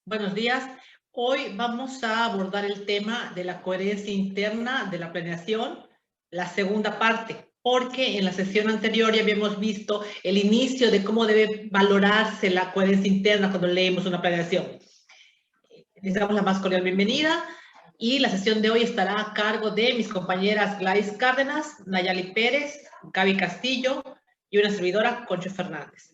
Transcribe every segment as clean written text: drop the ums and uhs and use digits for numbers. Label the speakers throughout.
Speaker 1: Buenos días. Hoy vamos a abordar el tema de la coherencia interna de la planeación, la segunda parte, porque en la sesión anterior ya habíamos visto el inicio de cómo debe valorarse la coherencia interna cuando leemos una planeación. Les damos la más cordial bienvenida y la sesión de hoy estará a cargo de mis compañeras Gladys Cárdenas, Nayali Pérez, Gaby Castillo y una servidora, Concho Fernández.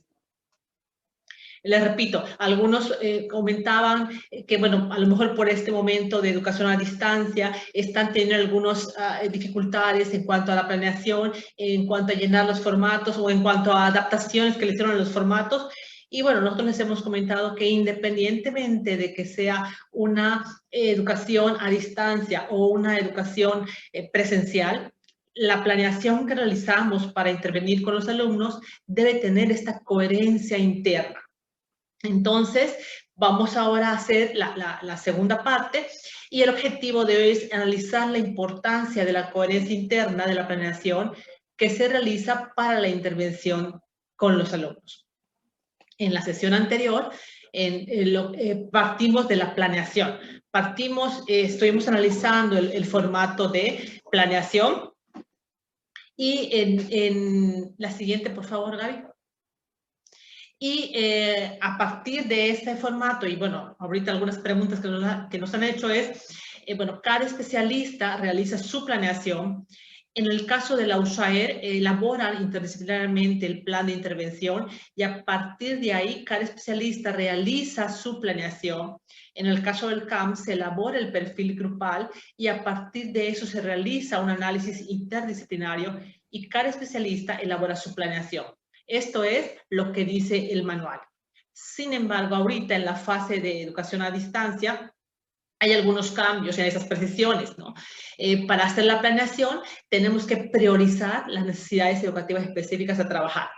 Speaker 1: Les repito, algunos comentaban que, bueno, a lo mejor por este momento de educación a distancia están teniendo algunas dificultades en cuanto a la planeación, en cuanto a llenar los formatos o en cuanto a adaptaciones que le hicieron a los formatos. Y bueno, nosotros les hemos comentado que independientemente de que sea una educación a distancia o una educación presencial, la planeación que realizamos para intervenir con los alumnos debe tener esta coherencia interna. Entonces, vamos ahora a hacer la segunda parte y el objetivo de hoy es analizar la importancia de la coherencia interna de la planeación que se realiza para la intervención con los alumnos. En la sesión anterior partimos de la planeación. Estuvimos analizando el formato de planeación y en la siguiente, por favor, Gaby. Y a partir de ese formato, y bueno, ahorita algunas preguntas que nos han hecho es, bueno, cada especialista realiza su planeación. En el caso de la USAER, elaboran interdisciplinariamente el plan de intervención y a partir de ahí, cada especialista realiza su planeación. En el caso del CAM, se elabora el perfil grupal y a partir de eso se realiza un análisis interdisciplinario y cada especialista elabora su planeación. Esto es lo que dice el manual. Sin embargo, ahorita en la fase de educación a distancia, hay algunos cambios en esas precisiones, ¿no? Para hacer la planeación, tenemos que priorizar las necesidades educativas específicas a trabajar.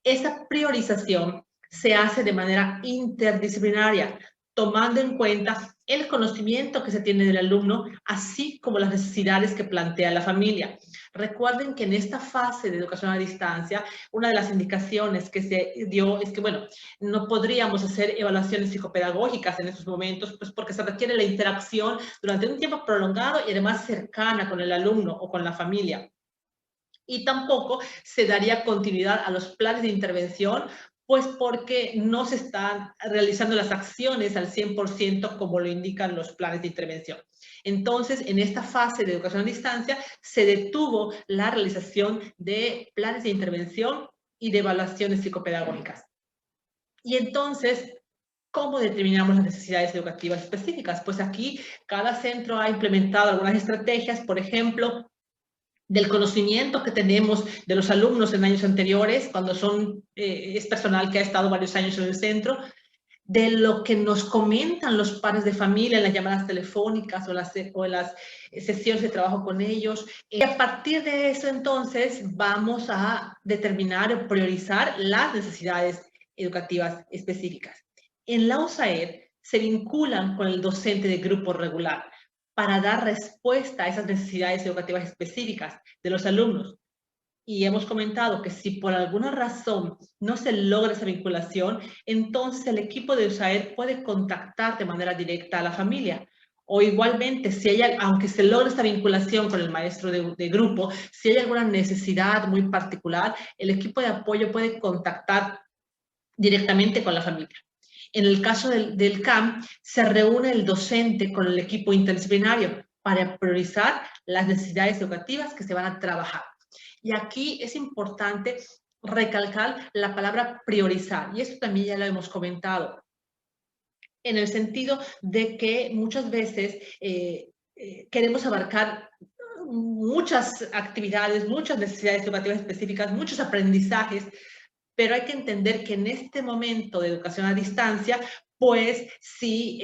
Speaker 1: Esa priorización se hace de manera interdisciplinaria, tomando en cuenta el conocimiento que se tiene del alumno, así como las necesidades que plantea la familia. Recuerden que en esta fase de educación a distancia, una de las indicaciones que se dio es que, bueno, no podríamos hacer evaluaciones psicopedagógicas en estos momentos, pues porque se requiere la interacción durante un tiempo prolongado y además cercana con el alumno o con la familia. Y tampoco se daría continuidad a los planes de intervención, pues porque no se están realizando las acciones al 100% como lo indican los planes de intervención. Entonces, en esta fase de educación a distancia, se detuvo la realización de planes de intervención y de evaluaciones psicopedagógicas. Y entonces, ¿cómo determinamos las necesidades educativas específicas? Pues aquí cada centro ha implementado algunas estrategias, por ejemplo, del conocimiento que tenemos de los alumnos en años anteriores, cuando es personal que ha estado varios años en el centro, de lo que nos comentan los padres de familia en las llamadas telefónicas o en las sesiones de trabajo con ellos. Y a partir de eso, entonces, vamos a determinar o priorizar las necesidades educativas específicas. En la USAED se vinculan con el docente de grupo regular para dar respuesta a esas necesidades educativas específicas de los alumnos. Y hemos comentado que si por alguna razón no se logra esa vinculación, entonces el equipo de USAED puede contactar de manera directa a la familia. O igualmente, aunque se logre esta vinculación con el maestro de grupo, si hay alguna necesidad muy particular, el equipo de apoyo puede contactar directamente con la familia. En el caso del CAM, se reúne el docente con el equipo interdisciplinario para priorizar las necesidades educativas que se van a trabajar. Y aquí es importante recalcar la palabra priorizar, y esto también ya lo hemos comentado, en el sentido de que muchas veces queremos abarcar muchas actividades, muchas necesidades educativas específicas, muchos aprendizajes, pero hay que entender que en este momento de educación a distancia, pues sí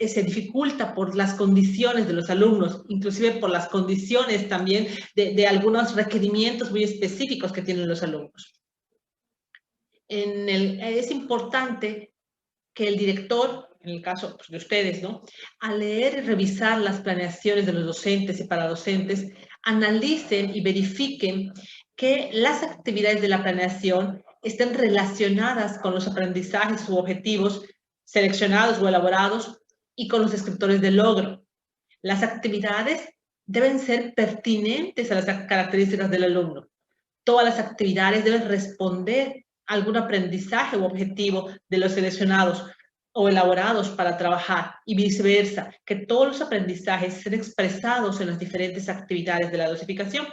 Speaker 1: se dificulta por las condiciones de los alumnos, inclusive por las condiciones también de algunos requerimientos muy específicos que tienen los alumnos. Es importante que el director, en el caso pues, de ustedes, ¿no?, al leer y revisar las planeaciones de los docentes y para docentes, analicen y verifiquen que las actividades de la planeación estén relacionadas con los aprendizajes u objetivos seleccionados o elaborados y con los descriptores de logro. Las actividades deben ser pertinentes a las características del alumno. Todas las actividades deben responder a algún aprendizaje u objetivo de los seleccionados o elaborados para trabajar y viceversa, que todos los aprendizajes sean expresados en las diferentes actividades de la dosificación.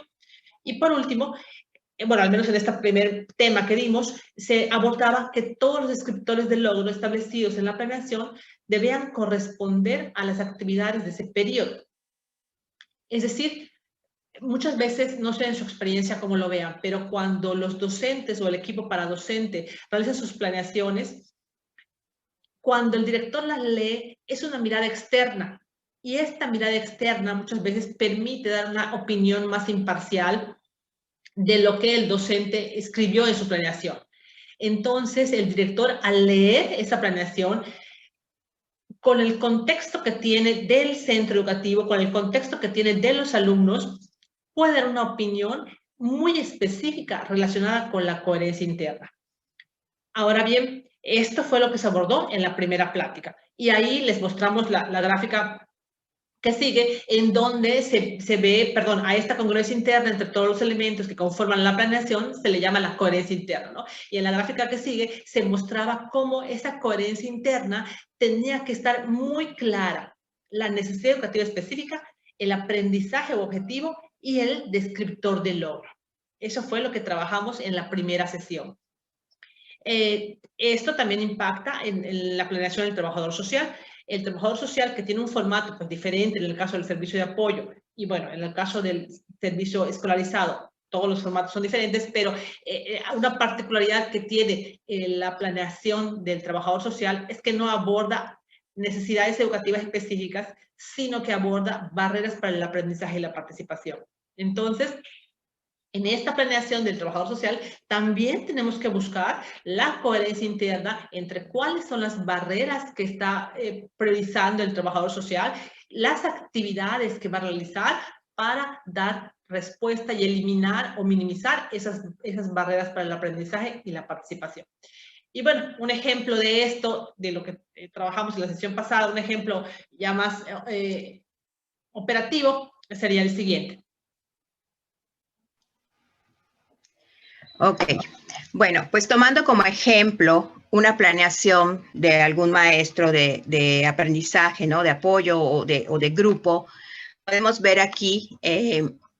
Speaker 1: Y por último, bueno, al menos en este primer tema que dimos, se abordaba que todos los descriptores del logro establecidos en la planeación debían corresponder a las actividades de ese periodo. Es decir, muchas veces, no sé en su experiencia cómo lo vean, pero cuando los docentes o el equipo paradocente realizan sus planeaciones, cuando el director las lee, es una mirada externa. Y esta mirada externa muchas veces permite dar una opinión más imparcial de lo que el docente escribió en su planeación. Entonces, el director, al leer esa planeación, con el contexto que tiene del centro educativo, con el contexto que tiene de los alumnos, puede dar una opinión muy específica relacionada con la coherencia interna. Ahora bien, esto fue lo que se abordó en la primera plática. Y ahí les mostramos la gráfica que sigue, en donde se ve, perdón, a esta congruencia interna entre todos los elementos que conforman la planeación, se le llama la coherencia interna, ¿no? Y en la gráfica que sigue, se mostraba cómo esa coherencia interna tenía que estar muy clara, la necesidad educativa específica, el aprendizaje objetivo y el descriptor del logro. Eso fue lo que trabajamos en la primera sesión. Esto también impacta en la planeación del trabajador social. El trabajador social, que tiene un formato pues, diferente en el caso del servicio de apoyo y bueno, en el caso del servicio escolarizado, todos los formatos son diferentes, pero una particularidad que tiene la planeación del trabajador social es que no aborda necesidades educativas específicas, sino que aborda barreras para el aprendizaje y la participación. Entonces, en esta planeación del trabajador social también tenemos que buscar la coherencia interna entre cuáles son las barreras que está priorizando el trabajador social, las actividades que va a realizar para dar respuesta y eliminar o minimizar esas barreras para el aprendizaje y la participación. Y bueno, un ejemplo de esto, de lo que trabajamos en la sesión pasada, un ejemplo ya más operativo sería el siguiente.
Speaker 2: Ok, bueno, pues tomando como ejemplo una planeación de algún maestro de aprendizaje, ¿no? De apoyo o de grupo, podemos ver aquí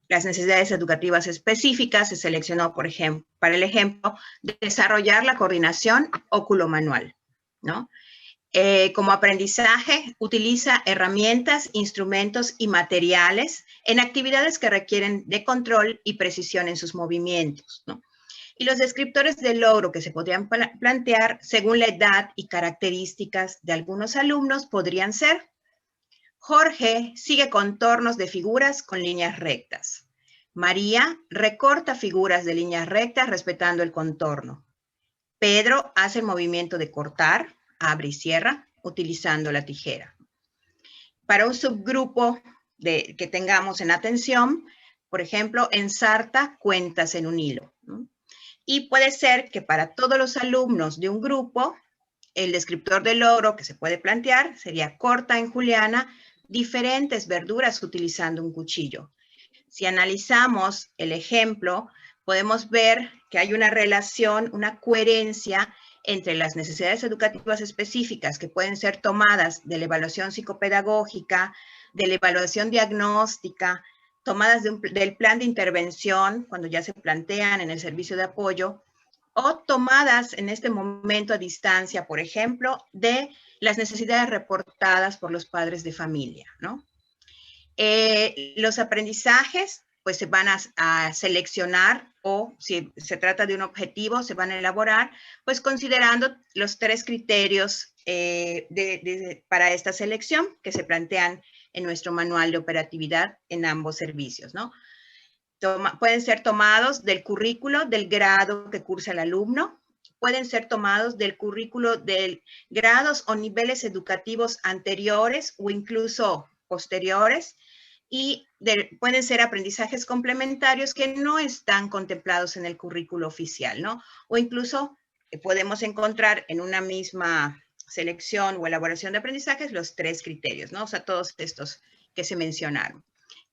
Speaker 2: las necesidades educativas específicas. Se seleccionó, por ejemplo, para el ejemplo, de desarrollar la coordinación óculo-manual, ¿no? Como aprendizaje, utiliza herramientas, instrumentos y materiales en actividades que requieren de control y precisión en sus movimientos, ¿no? Y los descriptores de logro que se podrían plantear según la edad y características de algunos alumnos podrían ser: Jorge sigue contornos de figuras con líneas rectas. María recorta figuras de líneas rectas respetando el contorno. Pedro hace el movimiento de cortar, abre y cierra, utilizando la tijera. Para un subgrupo que tengamos en atención, por ejemplo, ensarta cuentas en un hilo, ¿no? Y puede ser que para todos los alumnos de un grupo, el descriptor de logro que se puede plantear sería: corta en juliana diferentes verduras utilizando un cuchillo. Si analizamos el ejemplo, podemos ver que hay una relación, una coherencia entre las necesidades educativas específicas que pueden ser tomadas de la evaluación psicopedagógica, de la evaluación diagnóstica, tomadas del plan de intervención cuando ya se plantean en el servicio de apoyo, o tomadas en este momento a distancia, por ejemplo, de las necesidades reportadas por los padres de familia, ¿no? Los aprendizajes pues se van a seleccionar, o si se trata de un objetivo, se van a elaborar pues considerando los 3 criterios para esta selección que se plantean en nuestro manual de operatividad en ambos servicios, ¿no? Pueden ser tomados del currículo del grado que cursa el alumno, pueden ser tomados del currículo de grados o niveles educativos anteriores o incluso posteriores, y pueden ser aprendizajes complementarios que no están contemplados en el currículo oficial, ¿no? O incluso podemos encontrar en una misma selección o elaboración de aprendizajes los 3 criterios, ¿no? O sea, todos estos que se mencionaron.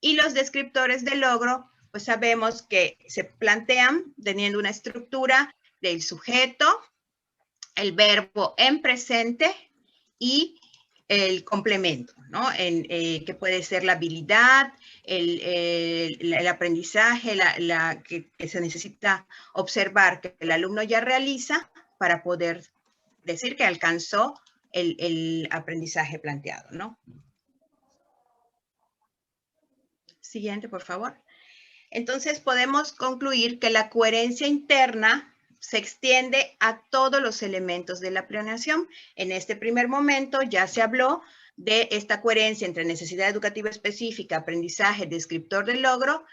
Speaker 2: Y los descriptores de logro, pues sabemos que se plantean teniendo una estructura del sujeto, el verbo en presente y el complemento, ¿no? Que puede ser la habilidad, el aprendizaje, que se necesita observar que el alumno ya realiza para poder decir que alcanzó el aprendizaje planteado, ¿no? Siguiente, por favor. Entonces, podemos concluir que la coherencia interna se extiende a todos los elementos de la planeación. En este primer momento ya se habló de esta coherencia entre necesidad educativa específica, aprendizaje, descriptor del logro,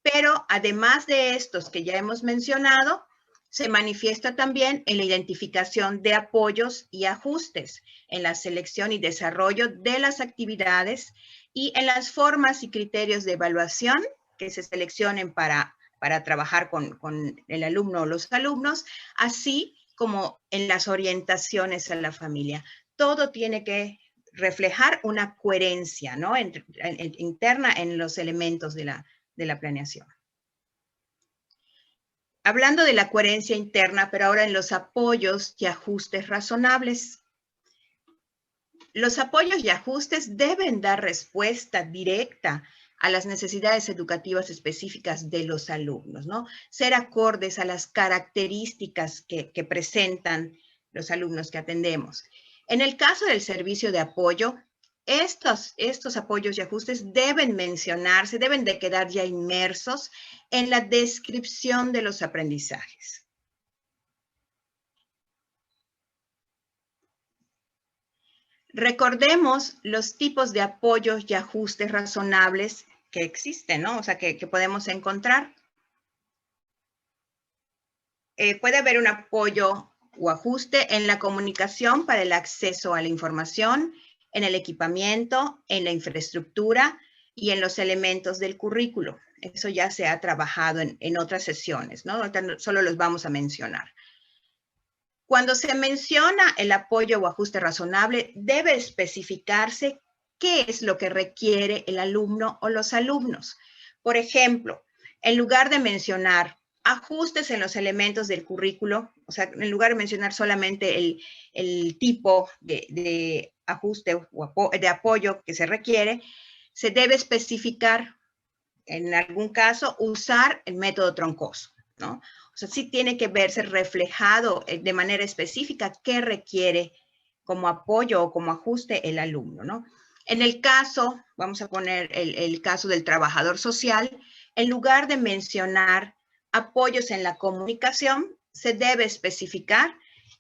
Speaker 2: pero además de estos que ya hemos mencionado, se manifiesta también en la identificación de apoyos y ajustes, en la selección y desarrollo de las actividades y en las formas y criterios de evaluación que se seleccionen para trabajar con el alumno o los alumnos, así como en las orientaciones a la familia. Todo tiene que reflejar una coherencia, ¿no? Interna en los elementos de la planeación. Hablando de la coherencia interna, pero ahora en los apoyos y ajustes razonables. Los apoyos y ajustes deben dar respuesta directa a las necesidades educativas específicas de los alumnos, ¿no? Ser acordes a las características que presentan los alumnos que atendemos. En el caso del servicio de apoyo, estos apoyos y ajustes deben mencionarse, deben de quedar ya inmersos en la descripción de los aprendizajes. Recordemos los tipos de apoyos y ajustes razonables que existen, ¿no? O sea, que podemos encontrar. Puede haber un apoyo o ajuste en la comunicación para el acceso a la información, en el equipamiento, en la infraestructura y en los elementos del currículo. Eso ya se ha trabajado en otras sesiones, ¿no? Solo los vamos a mencionar. Cuando se menciona el apoyo o ajuste razonable, debe especificarse qué es lo que requiere el alumno o los alumnos. Por ejemplo, en lugar de mencionar ajustes en los elementos del currículo, o sea, en lugar de mencionar solamente el tipo de ajuste o de apoyo que se requiere, se debe especificar, en algún caso, usar el método troncoso, ¿no? O sea, sí tiene que verse reflejado de manera específica qué requiere como apoyo o como ajuste el alumno, ¿no? En el caso, vamos a poner el caso del trabajador social, en lugar de mencionar apoyos en la comunicación, se debe especificar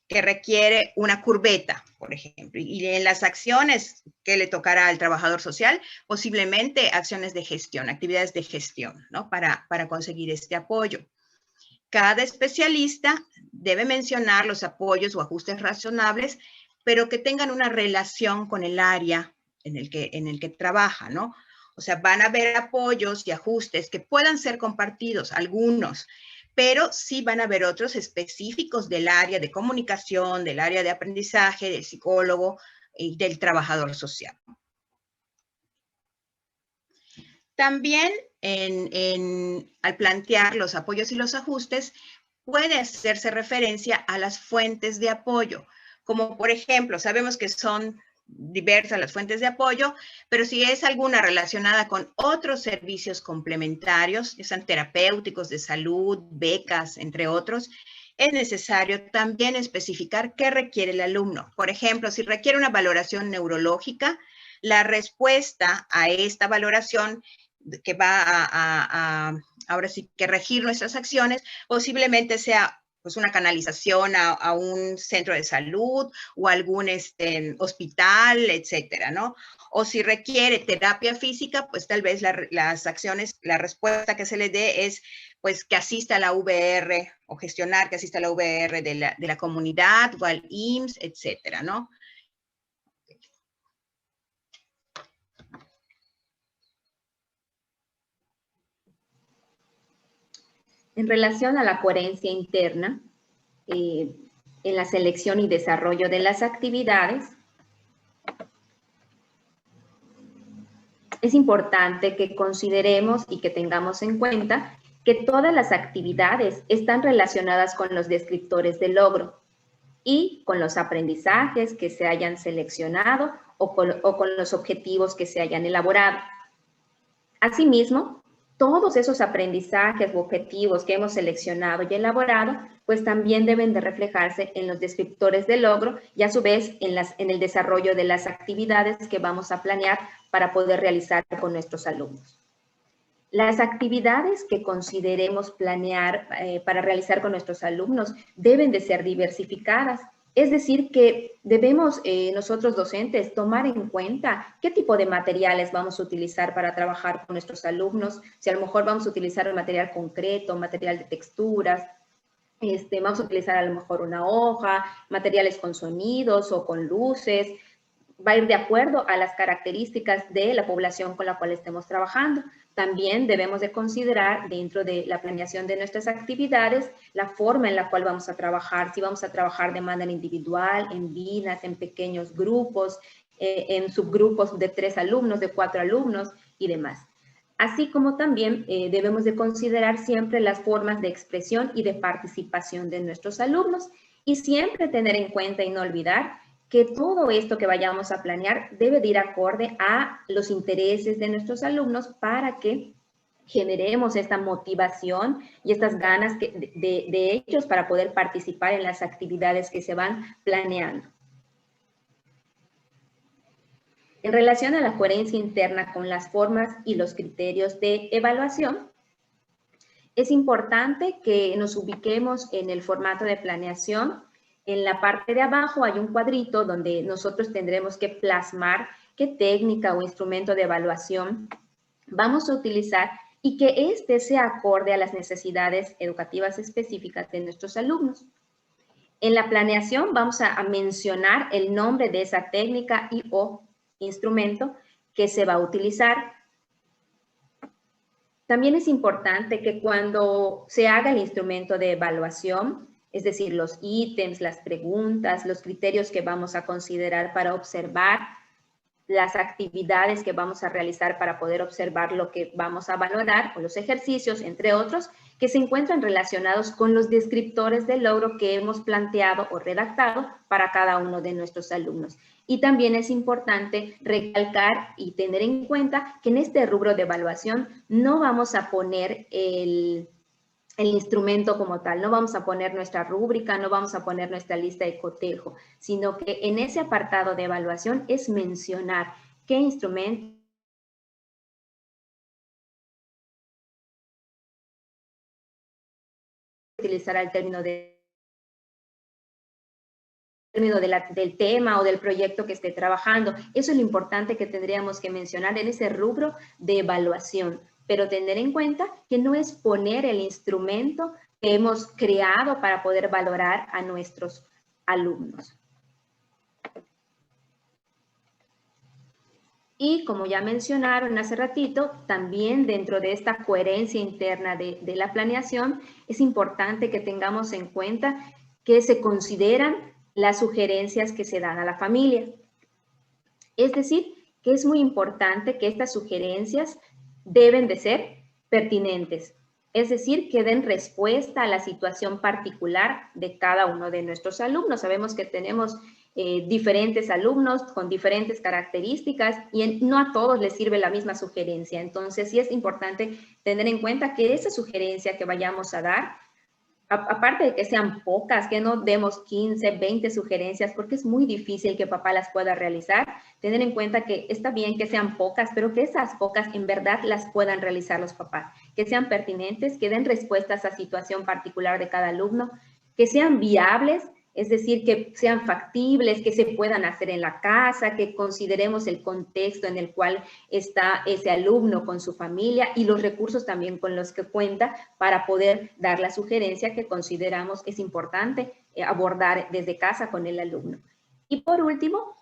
Speaker 2: que requiere una curveta, por ejemplo, y en las acciones que le tocará al trabajador social, posiblemente acciones de gestión, actividades de gestión, ¿no? Para conseguir este apoyo. Cada especialista debe mencionar los apoyos o ajustes razonables, pero que tengan una relación con el área en el que trabaja, ¿no? O sea, van a haber apoyos y ajustes que puedan ser compartidos, algunos, pero sí van a haber otros específicos del área de comunicación, del área de aprendizaje, del psicólogo y del trabajador social. También al plantear los apoyos y los ajustes, puede hacerse referencia a las fuentes de apoyo, como por ejemplo, sabemos que son diversas las fuentes de apoyo, pero si es alguna relacionada con otros servicios complementarios, ya sean terapéuticos, de salud, becas, entre otros, es necesario también especificar qué requiere el alumno. Por ejemplo, si requiere una valoración neurológica, la respuesta a esta valoración que va ahora sí que regir nuestras acciones, posiblemente sea pues una canalización a un centro de salud o algún hospital, etcétera, ¿no? O si requiere terapia física, pues tal vez las acciones, la respuesta que se le dé es pues que asista a la VR o gestionar que asista a la VR de la comunidad o al IMSS, etcétera, ¿no?
Speaker 3: En relación a la coherencia interna, en la selección y desarrollo de las actividades, es importante que consideremos y que tengamos en cuenta que todas las actividades están relacionadas con los descriptores de logro y con los aprendizajes que se hayan seleccionado o con los objetivos que se hayan elaborado. Asimismo, todos esos aprendizajes u objetivos que hemos seleccionado y elaborado, pues también deben de reflejarse en los descriptores de logro y a su vez en el desarrollo de las actividades que vamos a planear para poder realizar con nuestros alumnos. Las actividades que consideremos planear para realizar con nuestros alumnos deben de ser diversificadas. Es decir, que debemos nosotros docentes tomar en cuenta qué tipo de materiales vamos a utilizar para trabajar con nuestros alumnos. Si a lo mejor vamos a utilizar un material concreto, material de texturas, vamos a utilizar a lo mejor una hoja, materiales con sonidos o con luces. Va a ir de acuerdo a las características de la población con la cual estemos trabajando. También debemos de considerar dentro de la planeación de nuestras actividades la forma en la cual vamos a trabajar, si vamos a trabajar de manera individual, en vinas, en pequeños grupos, en subgrupos de 3 alumnos, de 4 alumnos y demás. Así como también debemos de considerar siempre las formas de expresión y de participación de nuestros alumnos y siempre tener en cuenta y no olvidar que todo esto que vayamos a planear debe de ir acorde a los intereses de nuestros alumnos para que generemos esta motivación y estas ganas de ellos para poder participar en las actividades que se van planeando. En relación a la coherencia interna con las formas y los criterios de evaluación, es importante que nos ubiquemos en el formato de planeación. En la parte de abajo hay un cuadrito donde nosotros tendremos que plasmar qué técnica o instrumento de evaluación vamos a utilizar y que éste sea acorde a las necesidades educativas específicas de nuestros alumnos. En la planeación vamos a mencionar el nombre de esa técnica y o instrumento que se va a utilizar. También es importante que cuando se haga el instrumento de evaluación, es decir, los ítems, las preguntas, los criterios que vamos a considerar para observar, las actividades que vamos a realizar para poder observar lo que vamos a valorar, o los ejercicios, entre otros, que se encuentran relacionados con los descriptores de logro que hemos planteado o redactado para cada uno de nuestros alumnos. Y también es importante recalcar y tener en cuenta que en este rubro de evaluación no vamos a poner el instrumento como tal, no vamos a poner nuestra rúbrica, no vamos a poner nuestra lista de cotejo, sino que en ese apartado de evaluación es mencionar qué instrumento utilizará el término del tema o del proyecto que esté trabajando. Eso es lo importante que tendríamos que mencionar en ese rubro de evaluación, pero tener en cuenta que no es poner el instrumento que hemos creado para poder valorar a nuestros alumnos. Y como ya mencionaron hace ratito, también dentro de esta coherencia interna de la planeación, es importante que tengamos en cuenta que se consideran las sugerencias que se dan a la familia. Es decir, que es muy importante que estas sugerencias deben de ser pertinentes, es decir, que den respuesta a la situación particular de cada uno de nuestros alumnos. Sabemos que tenemos diferentes alumnos con diferentes características y no a todos les sirve la misma sugerencia. Entonces, sí es importante tener en cuenta que esa sugerencia que vayamos a dar, aparte de que sean pocas, que no demos 15, 20 sugerencias, porque es muy difícil que papá las pueda realizar, tener en cuenta que está bien que sean pocas, pero que esas pocas en verdad las puedan realizar los papás, que sean pertinentes, que den respuestas a esa situación particular de cada alumno, que sean viables, es decir, que sean factibles, que se puedan hacer en la casa, que consideremos el contexto en el cual está ese alumno con su familia y los recursos también con los que cuenta para poder dar la sugerencia que consideramos es importante abordar desde casa con el alumno. Y por último,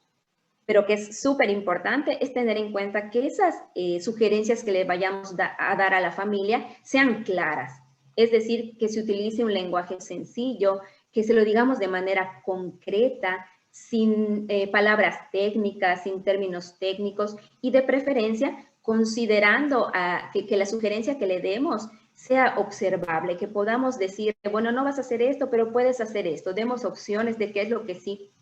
Speaker 3: pero que es súper importante, es tener en cuenta que esas sugerencias que le vayamos a dar a la familia sean claras. Es decir, que se utilice un lenguaje sencillo, que se lo digamos de manera concreta, sin palabras técnicas, sin términos técnicos y de preferencia considerando que la sugerencia que le demos sea observable, que podamos decir, bueno, no vas a hacer esto, pero puedes hacer esto. Demos opciones de qué es lo que sí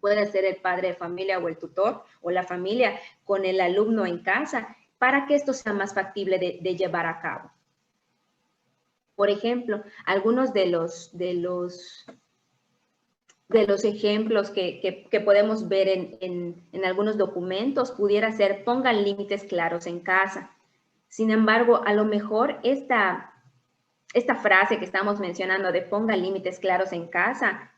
Speaker 3: puede hacer el padre de familia o el tutor o la familia con el alumno en casa para que esto sea más factible de llevar a cabo. Por ejemplo, algunos de los ejemplos que podemos ver en algunos documentos pudiera ser pongan límites claros en casa. Sin embargo, a lo mejor esta frase que estamos mencionando de pongan límites claros en casa,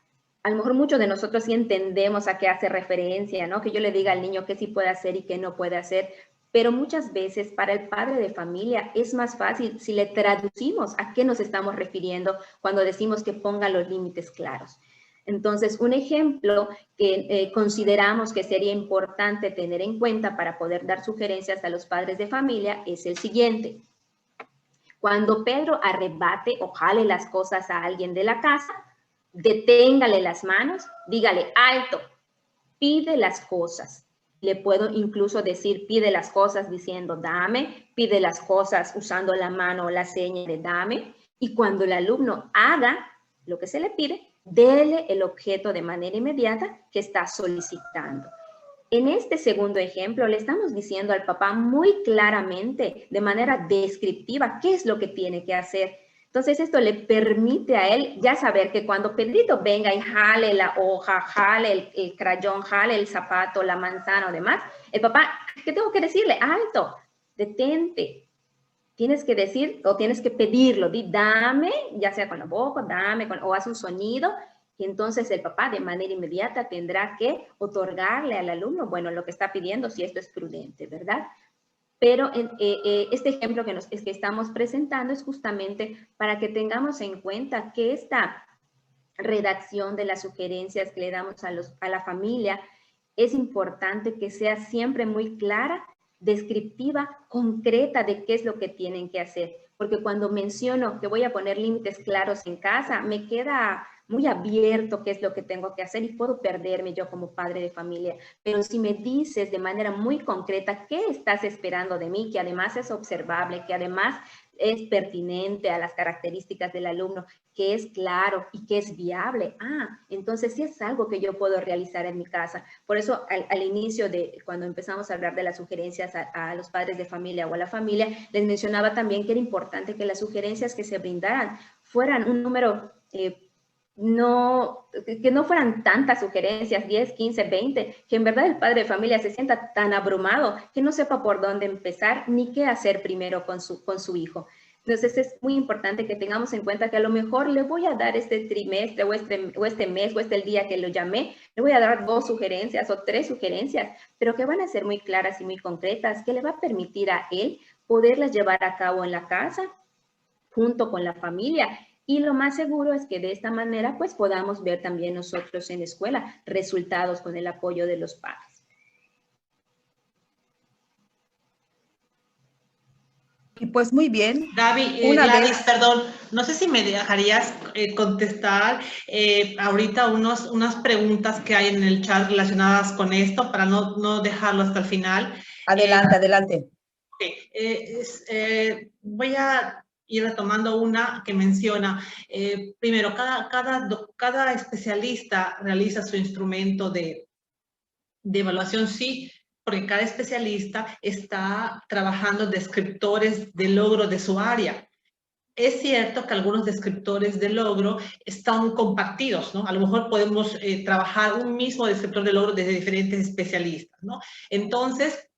Speaker 3: a lo mejor muchos de nosotros sí entendemos a qué hace referencia, ¿no? Que yo le diga al niño qué sí puede hacer y qué no puede hacer, pero muchas veces para el padre de familia es más fácil si le traducimos a qué nos estamos refiriendo cuando decimos que ponga los límites claros. Entonces, un ejemplo que consideramos que sería importante tener en cuenta para poder dar sugerencias a los padres de familia es el siguiente. Cuando Pedro arrebate o jale las cosas a alguien de la casa, deténgale las manos, dígale alto, pide las cosas. Le puedo incluso decir pide las cosas diciendo dame, pide las cosas usando la mano o la seña de dame. Y cuando el alumno haga lo que se le pide, dele el objeto de manera inmediata que está solicitando. En este segundo ejemplo, le estamos diciendo al papá muy claramente, de manera descriptiva, qué es lo que tiene que hacer. Entonces, esto le permite a él ya saber que cuando Pedrito venga y jale la hoja, jale el crayón, jale el zapato, la manzana o demás, el papá, ¿qué tengo que decirle? Alto, detente. Tienes que decir o tienes que pedirlo, di dame, ya sea con la boca, dame, o haz un sonido, y entonces el papá de manera inmediata tendrá que otorgarle al alumno, bueno, lo que está pidiendo, si esto es prudente, ¿verdad? Pero este ejemplo que estamos presentando es justamente para que tengamos en cuenta que esta redacción de las sugerencias que le damos a la familia es importante que sea siempre muy clara, descriptiva, concreta de qué es lo que tienen que hacer. Porque cuando menciono que voy a poner límites claros en casa, me queda muy abierto qué es lo que tengo que hacer y puedo perderme yo como padre de familia. Pero si me dices de manera muy concreta qué estás esperando de mí, que además es observable, que además es pertinente a las características del alumno, que es claro y que es viable, entonces sí es algo que yo puedo realizar en mi casa. Por eso al inicio de cuando empezamos a hablar de las sugerencias a los padres de familia o a la familia, les mencionaba también que era importante que las sugerencias que se brindaran fueran un número que no fueran tantas sugerencias, 10, 15, 20, que en verdad el padre de familia se sienta tan abrumado que no sepa por dónde empezar ni qué hacer primero con su hijo. Entonces es muy importante que tengamos en cuenta que a lo mejor le voy a dar este trimestre o este mes o el día que lo llamé, le voy a dar 2 sugerencias o 3 sugerencias, pero que van a ser muy claras y muy concretas, que le va a permitir a él poderlas llevar a cabo en la casa junto con la familia. Y lo más seguro es que de esta manera pues podamos ver también nosotros en la escuela resultados con el apoyo de los padres.
Speaker 4: Y pues muy bien.
Speaker 1: Gaby, Gladys, perdón, no sé si me dejarías contestar ahorita unas preguntas que hay en el chat relacionadas con esto para no dejarlo hasta el final.
Speaker 4: Adelante, adelante.
Speaker 1: Voy a ir retomando una que menciona, primero, cada especialista realiza su instrumento de evaluación, sí, porque cada especialista está trabajando descriptores de logro de su área. Es cierto que algunos descriptores de logro están compartidos, ¿no? A lo mejor podemos trabajar un mismo descriptor de logro desde diferentes especialistas, ¿no? Entonces,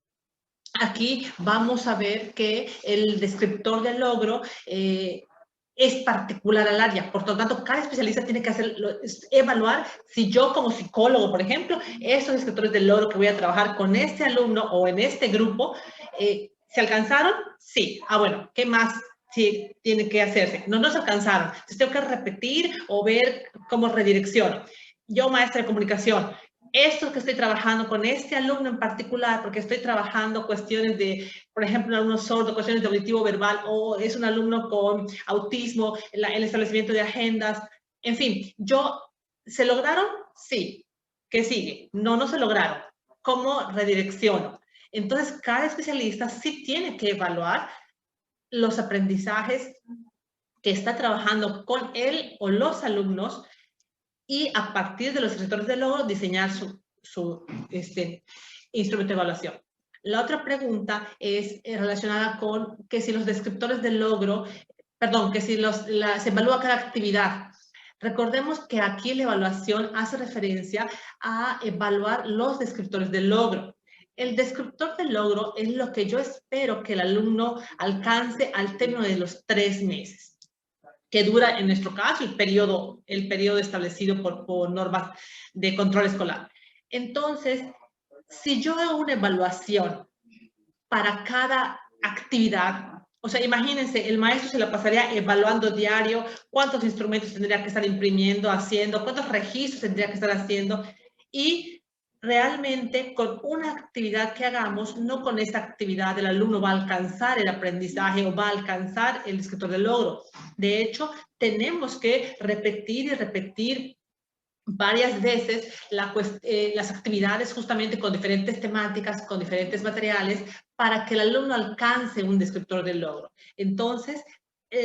Speaker 1: aquí vamos a ver que el descriptor de logro es particular al área. Por lo tanto, cada especialista tiene que evaluar si yo como psicólogo, por ejemplo, esos descriptores de logro que voy a trabajar con este alumno o en este grupo, ¿se alcanzaron? Sí. Bueno, ¿qué más tiene que hacerse? No se alcanzaron. Entonces tengo que repetir o ver cómo redirecciono. Yo, maestra de comunicación, esto que estoy trabajando con este alumno en particular, porque estoy trabajando cuestiones de, por ejemplo, un alumno sordo, cuestiones de auditivo verbal, o es un alumno con autismo, el establecimiento de agendas, En fin, ¿se lograron? Sí. ¿Qué sigue? No se lograron. ¿Cómo redirecciono? Entonces, cada especialista sí tiene que evaluar los aprendizajes que está trabajando con él o los alumnos y a partir de los receptores de logro diseñar su instrumento de evaluación. La otra pregunta es relacionada con que si los descriptores del logro, perdón, que si se evalúa cada actividad. Recordemos que aquí la evaluación hace referencia a evaluar los descriptores del logro. El descriptor del logro es lo que yo espero que el alumno alcance al término de los 3 meses, que dura en nuestro caso el periodo establecido por normas de control escolar. Entonces, si yo hago una evaluación para cada actividad, o sea, imagínense, el maestro se la pasaría evaluando diario cuántos instrumentos tendría que estar imprimiendo, haciendo, cuántos registros tendría que estar haciendo, y realmente con una actividad que hagamos, no con esa actividad el alumno va a alcanzar el aprendizaje o va a alcanzar el descriptor del logro. De hecho, tenemos que repetir y repetir varias veces las actividades justamente con diferentes temáticas, con diferentes materiales, para que el alumno alcance un descriptor del logro. Entonces,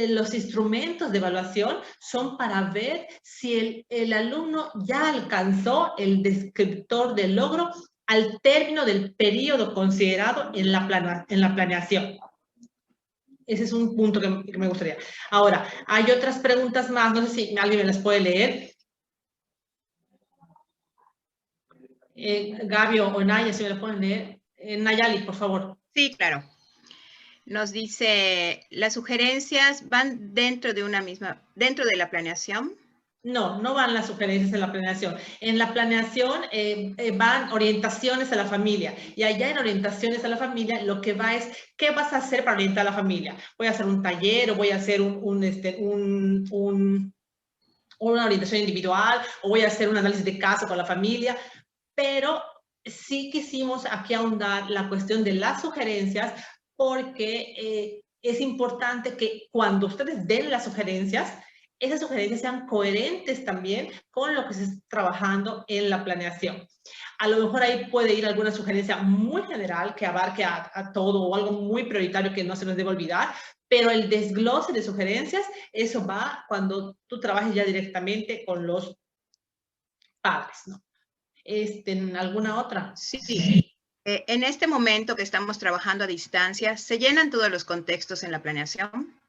Speaker 1: los instrumentos de evaluación son para ver si el alumno ya alcanzó el descriptor del logro al término del periodo considerado en la planeación. Ese es un punto que me gustaría. Ahora, hay otras preguntas más, no sé si alguien me las puede leer. Gaby o Naya, si me lo pueden leer. Nayali, por favor.
Speaker 2: Sí, claro. Nos dice, ¿las sugerencias van dentro de la planeación?
Speaker 1: No van las sugerencias en la planeación. En la planeación van orientaciones a la familia. Y allá en orientaciones a la familia, lo que va es, ¿qué vas a hacer para orientar a la familia? Voy a hacer un taller o voy a hacer una orientación individual o voy a hacer un análisis de caso con la familia. Pero sí quisimos aquí ahondar la cuestión de las sugerencias porque es importante que cuando ustedes den las sugerencias, esas sugerencias sean coherentes también con lo que se está trabajando en la planeación. A lo mejor ahí puede ir alguna sugerencia muy general que abarque a todo o algo muy prioritario que no se nos debe olvidar, pero el desglose de sugerencias, eso va cuando tú trabajes ya directamente con los padres, ¿no? ¿Alguna otra?
Speaker 2: Sí. En este momento que estamos trabajando a distancia, ¿se llenan todos los contextos en la planeación?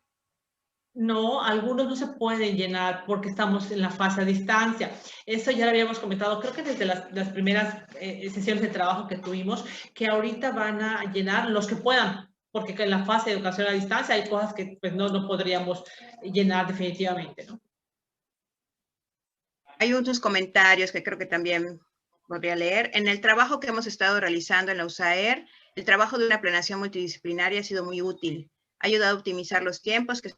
Speaker 1: No, algunos no se pueden llenar porque estamos en la fase a distancia. Eso ya lo habíamos comentado, creo que desde las primeras sesiones de trabajo que tuvimos, que ahorita van a llenar los que puedan, porque en la fase de educación a distancia hay cosas que pues, no podríamos llenar definitivamente, ¿no?
Speaker 2: Hay otros comentarios que creo que también podría leer. En el trabajo que hemos estado realizando en la USAER, el trabajo de una planeación multidisciplinaria ha sido muy útil. Ha ayudado a optimizar los tiempos que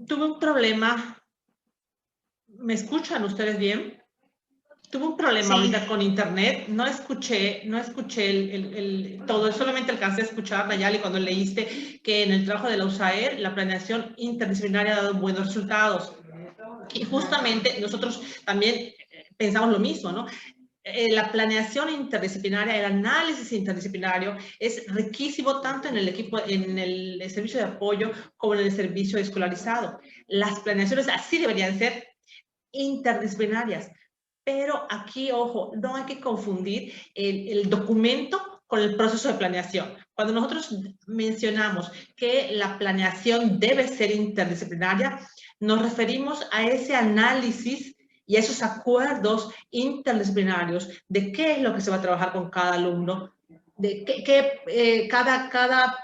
Speaker 1: tuve un problema. ¿Me escuchan ustedes bien? Tuve un problema ahorita con internet, no escuché todo, solamente alcancé a escuchar, Nayali, cuando leíste que en el trabajo de la USAER la planeación interdisciplinaria ha dado buenos resultados. Y justamente nosotros también pensamos lo mismo, ¿no? La planeación interdisciplinaria, el análisis interdisciplinario es riquísimo tanto en el equipo, en el servicio de apoyo como en el servicio escolarizado. Las planeaciones así deberían ser interdisciplinarias. Pero aquí, ojo, no hay que confundir el documento con el proceso de planeación. Cuando nosotros mencionamos que la planeación debe ser interdisciplinaria, nos referimos a ese análisis y a esos acuerdos interdisciplinarios de qué es lo que se va a trabajar con cada alumno, de cada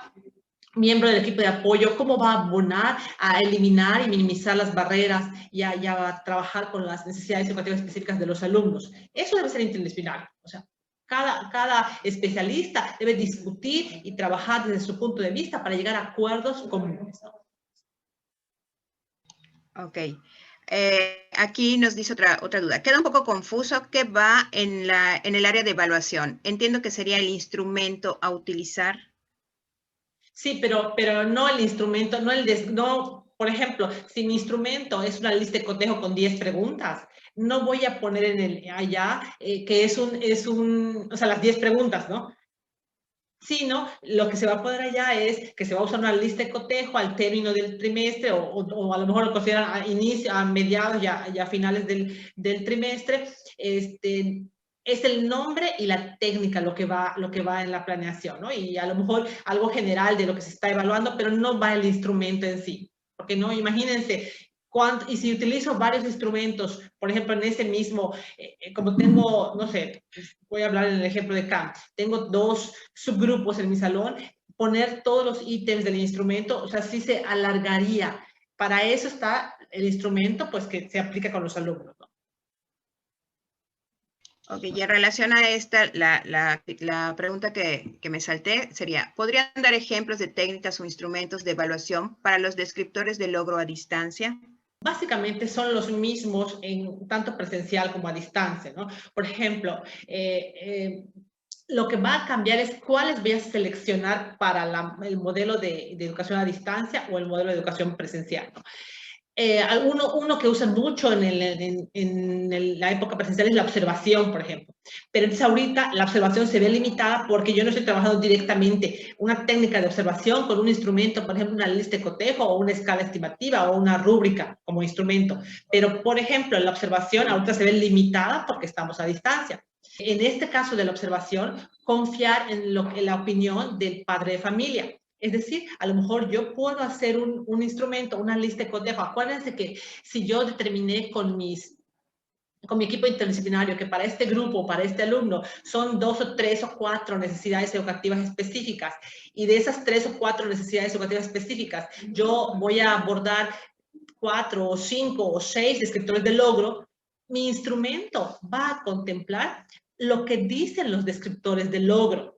Speaker 1: miembro del equipo de apoyo, cómo va a abonar a eliminar y minimizar las barreras y a trabajar con las necesidades educativas específicas de los alumnos. Eso debe ser interdisciplinario. O sea, cada especialista debe discutir y trabajar desde su punto de vista para llegar a acuerdos comunes, ¿no?
Speaker 2: Ok. Aquí nos dice otra duda. Queda un poco confuso qué va en el área de evaluación. Entiendo que sería el instrumento a utilizar.
Speaker 1: Sí, pero no el instrumento, no, por ejemplo, si mi instrumento es una lista de cotejo con 10 preguntas, no voy a poner allá que o sea, las 10 preguntas, ¿no? Sino lo que se va a poner allá es que se va a usar una lista de cotejo al término del trimestre o a lo mejor lo consideran a mediados, ya a finales del trimestre. Es el nombre y la técnica lo que va en la planeación, ¿no? Y a lo mejor algo general de lo que se está evaluando, pero no va el instrumento en sí. Porque no, imagínense, y si utilizo varios instrumentos, por ejemplo, en ese mismo, como tengo, no sé, voy a hablar en el ejemplo de CAM, tengo 2 subgrupos en mi salón, poner todos los ítems del instrumento, o sea, sí se alargaría. Para eso está el instrumento, pues que se aplica con los alumnos, ¿no?
Speaker 2: Ok, y en relación a esta, la pregunta que me salté sería, ¿podrían dar ejemplos de técnicas o instrumentos de evaluación para los descriptores de logro a distancia?
Speaker 1: Básicamente son los mismos en tanto presencial como a distancia, ¿no? Por ejemplo, lo que va a cambiar es cuáles voy a seleccionar para el modelo de educación a distancia o el modelo de educación presencial, ¿no? Uno que usan mucho en la época presencial es la observación, por ejemplo. Pero entonces ahorita la observación se ve limitada porque yo no estoy trabajando directamente una técnica de observación con un instrumento, por ejemplo, una lista de cotejo o una escala estimativa o una rúbrica como instrumento. Pero, por ejemplo, la observación ahorita se ve limitada porque estamos a distancia. En este caso de la observación, confiar en la opinión del padre de familia. Es decir, a lo mejor yo puedo hacer un instrumento, una lista de cotejo. Acuérdense que si yo determiné con mi equipo interdisciplinario que para este grupo, para este alumno, son 2 o 3 o 4 necesidades educativas específicas, y de esas 3 o 4 necesidades educativas específicas, yo voy a abordar 4 o 5 o 6 descriptores de logro, mi instrumento va a contemplar lo que dicen los descriptores de logro.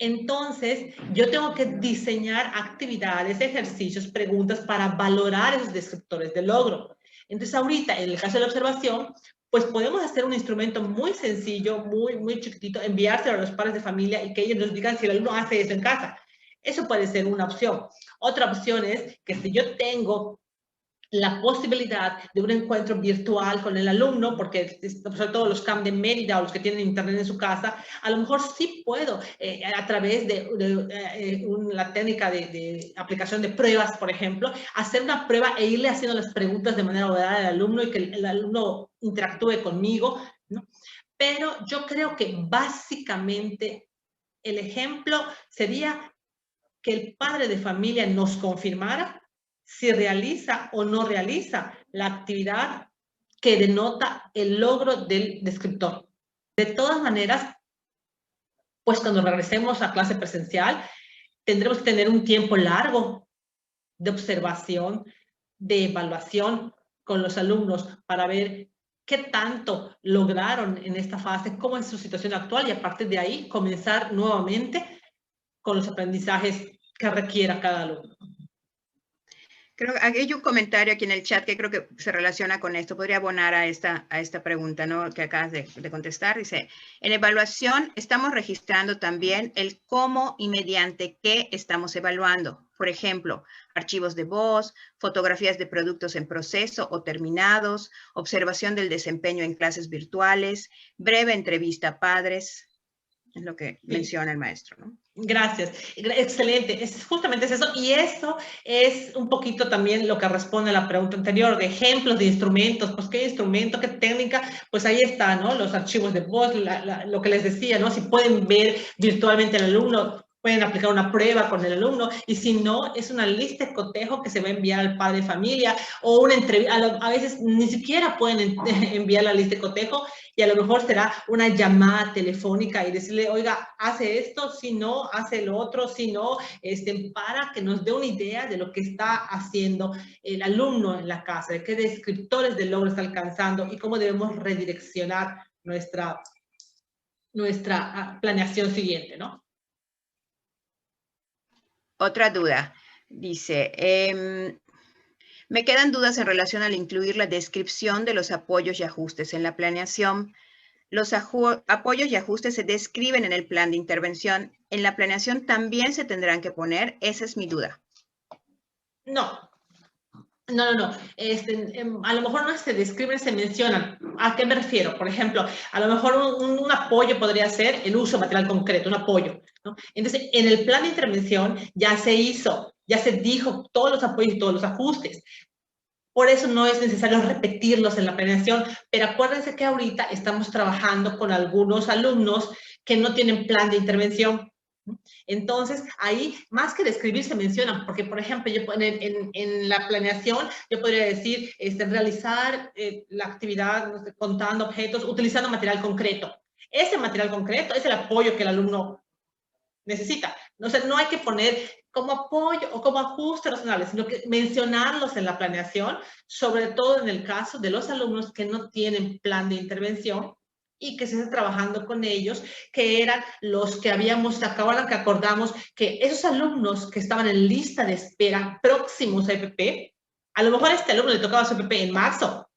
Speaker 1: Entonces, yo tengo que diseñar actividades, ejercicios, preguntas para valorar esos descriptores de logro. Entonces, ahorita, en el caso de la observación, pues podemos hacer un instrumento muy sencillo, muy chiquitito, enviárselo a los padres de familia y que ellos nos digan si el alumno hace eso en casa. Eso puede ser una opción. Otra opción es que si yo tengo la posibilidad de un encuentro virtual con el alumno, porque sobre todo los CAM de Mérida o los que tienen internet en su casa, a lo mejor sí puedo, a través de la técnica de aplicación de pruebas, por ejemplo, hacer una prueba e irle haciendo las preguntas de manera ordenada al alumno y que el alumno interactúe conmigo, ¿no? Pero yo creo que básicamente el ejemplo sería que el padre de familia nos confirmara si realiza o no realiza la actividad que denota el logro del descriptor. De todas maneras, pues cuando regresemos a clase presencial, tendremos que tener un tiempo largo de observación, de evaluación con los alumnos para ver qué tanto lograron en esta fase, cómo es su situación actual y a partir de ahí comenzar nuevamente con los aprendizajes que requiera cada alumno.
Speaker 2: Creo que hay un comentario aquí en el chat que creo que se relaciona con esto. Podría abonar a esta pregunta, ¿no?, que acabas de contestar. Dice, en evaluación estamos registrando también el cómo y mediante qué estamos evaluando. Por ejemplo, archivos de voz, fotografías de productos en proceso o terminados, observación del desempeño en clases virtuales, breve entrevista a padres. Es lo que menciona el maestro, ¿no?
Speaker 1: Gracias, excelente, justamente es eso, y eso es un poquito también lo que responde a la pregunta anterior, de ejemplos de instrumentos, pues qué instrumento, qué técnica, pues ahí está, ¿no? Los archivos de voz, lo que les decía, ¿no? Si pueden ver virtualmente al alumno, pueden aplicar una prueba con el alumno, y si no, es una lista de cotejo que se va a enviar al padre de familia, o una entrevista, a veces ni siquiera pueden enviar la lista de cotejo, y a lo mejor será una llamada telefónica y decirle, oiga, hace esto, si no, hace lo otro, si no, para que nos dé una idea de lo que está haciendo el alumno en la casa, de qué descriptores del logro está alcanzando y cómo debemos redireccionar nuestra planeación siguiente, ¿no?
Speaker 2: Otra duda. Dice, Me quedan dudas en relación al incluir la descripción de los apoyos y ajustes en la planeación. Los apoyos y ajustes se describen en el plan de intervención. ¿En la planeación también se tendrán que poner? Esa es mi duda.
Speaker 1: No. A lo mejor no se describen, se mencionan. ¿A qué me refiero? Por ejemplo, a lo mejor un apoyo podría ser el uso de material concreto, un apoyo, ¿no? Entonces, en el plan de intervención ya se hizo, ya se dijo todos los apoyos y todos los ajustes. Por eso no es necesario repetirlos en la planeación, pero acuérdense que ahorita estamos trabajando con algunos alumnos que no tienen plan de intervención. Entonces, ahí, más que describir, se mencionan, porque, por ejemplo, yo en la planeación, yo podría decir, realizar la actividad, no sé, contando objetos, utilizando material concreto. Ese material concreto es el apoyo que el alumno necesita. O sea, no hay que poner como apoyo o como ajuste razonable, sino que mencionarlos en la planeación, sobre todo en el caso de los alumnos que no tienen plan de intervención y que se está trabajando con ellos, que eran los que ahora que acordamos que esos alumnos que estaban en lista de espera próximos a EPP, a lo mejor a este alumno le tocaba su EPP en marzo,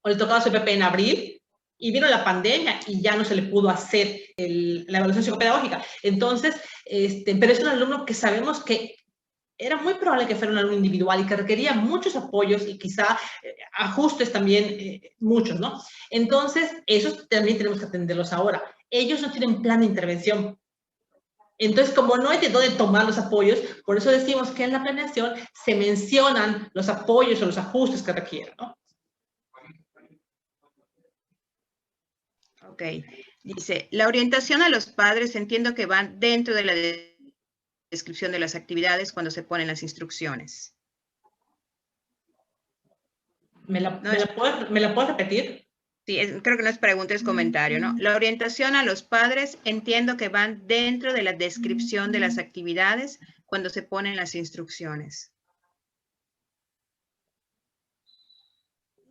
Speaker 1: o le tocaba su EPP en abril, y vino la pandemia y ya no se le pudo hacer la evaluación psicopedagógica. Entonces, pero es un alumno que sabemos que era muy probable que fuera un alumno individual y que requería muchos apoyos y quizá ajustes también, muchos, ¿no? Entonces, esos también tenemos que atenderlos ahora. Ellos no tienen plan de intervención. Entonces, como no hay de dónde tomar los apoyos, por eso decimos que en la planeación se mencionan los apoyos o los ajustes que requieren, ¿no?
Speaker 2: Ok, dice, la orientación a los padres entiendo que van dentro de la descripción de las actividades cuando se ponen las instrucciones.
Speaker 1: ¿Me la puedes repetir?
Speaker 2: Sí, creo que no es pregunta, es comentario, ¿no? La orientación a los padres entiendo que van dentro de la descripción de las actividades cuando se ponen las instrucciones.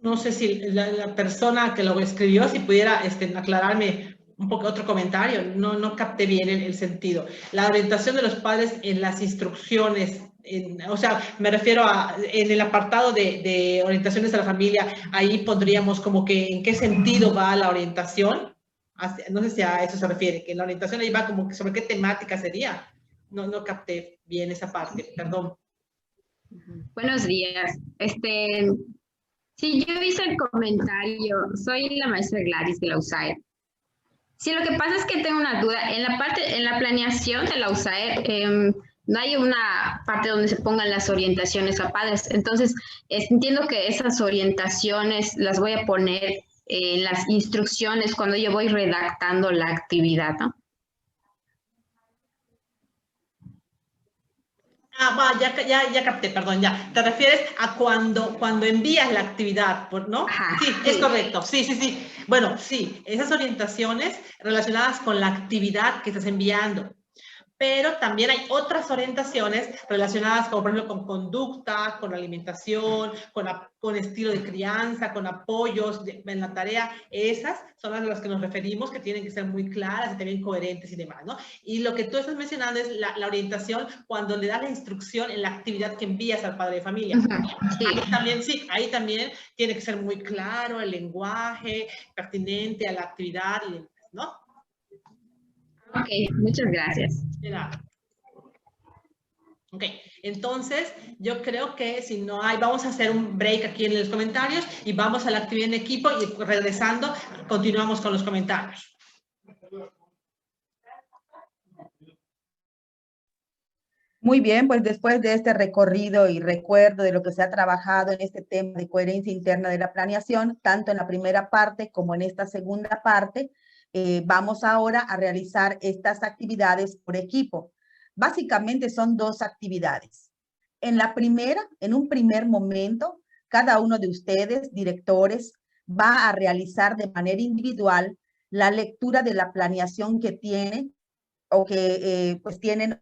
Speaker 1: No sé si la persona que lo escribió, si pudiera aclararme un poco otro comentario, no capté bien el sentido. La orientación de los padres en las instrucciones, o sea, me refiero a en el apartado de orientaciones a la familia, ahí pondríamos como que en qué sentido va la orientación. No sé si a eso se refiere, que la orientación ahí va como que sobre qué temática sería. No capté bien esa parte, perdón.
Speaker 5: Buenos días. Sí, yo hice el comentario. Soy la maestra Gladys de la USAER. Sí, lo que pasa es que tengo una duda. En la planeación de la USAER, no hay una parte donde se pongan las orientaciones a padres. Entonces, entiendo que esas orientaciones las voy a poner en las instrucciones cuando yo voy redactando la actividad, ¿no?
Speaker 1: Ya capté, perdón, ya. Te refieres a cuando envías la actividad, ¿no?
Speaker 5: Ajá,
Speaker 1: sí, es correcto. Sí. Bueno, sí, esas orientaciones relacionadas con la actividad que estás enviando. Pero también hay otras orientaciones relacionadas, como por ejemplo, con conducta, con alimentación, con estilo de crianza, con apoyos en la tarea. Esas son las que nos referimos, que tienen que ser muy claras y también coherentes y demás, ¿no? Y lo que tú estás mencionando es la orientación cuando le das la instrucción en la actividad que envías al padre de familia.
Speaker 5: Sí.
Speaker 1: Ahí también tiene que ser muy claro el lenguaje pertinente a la actividad y demás, ¿no?
Speaker 5: Ok, muchas gracias.
Speaker 1: Ok, entonces yo creo que si no hay, vamos a hacer un break aquí en los comentarios y vamos a la actividad en equipo y regresando continuamos con los comentarios.
Speaker 4: Muy bien, pues después de este recorrido y recuerdo de lo que se ha trabajado en este tema de coherencia interna de la planeación, tanto en la primera parte como en esta segunda parte, vamos ahora a realizar estas actividades por equipo. Básicamente son dos actividades. En la primera, en un primer momento, cada uno de ustedes, directores, va a realizar de manera individual la lectura de la planeación que tiene o que pues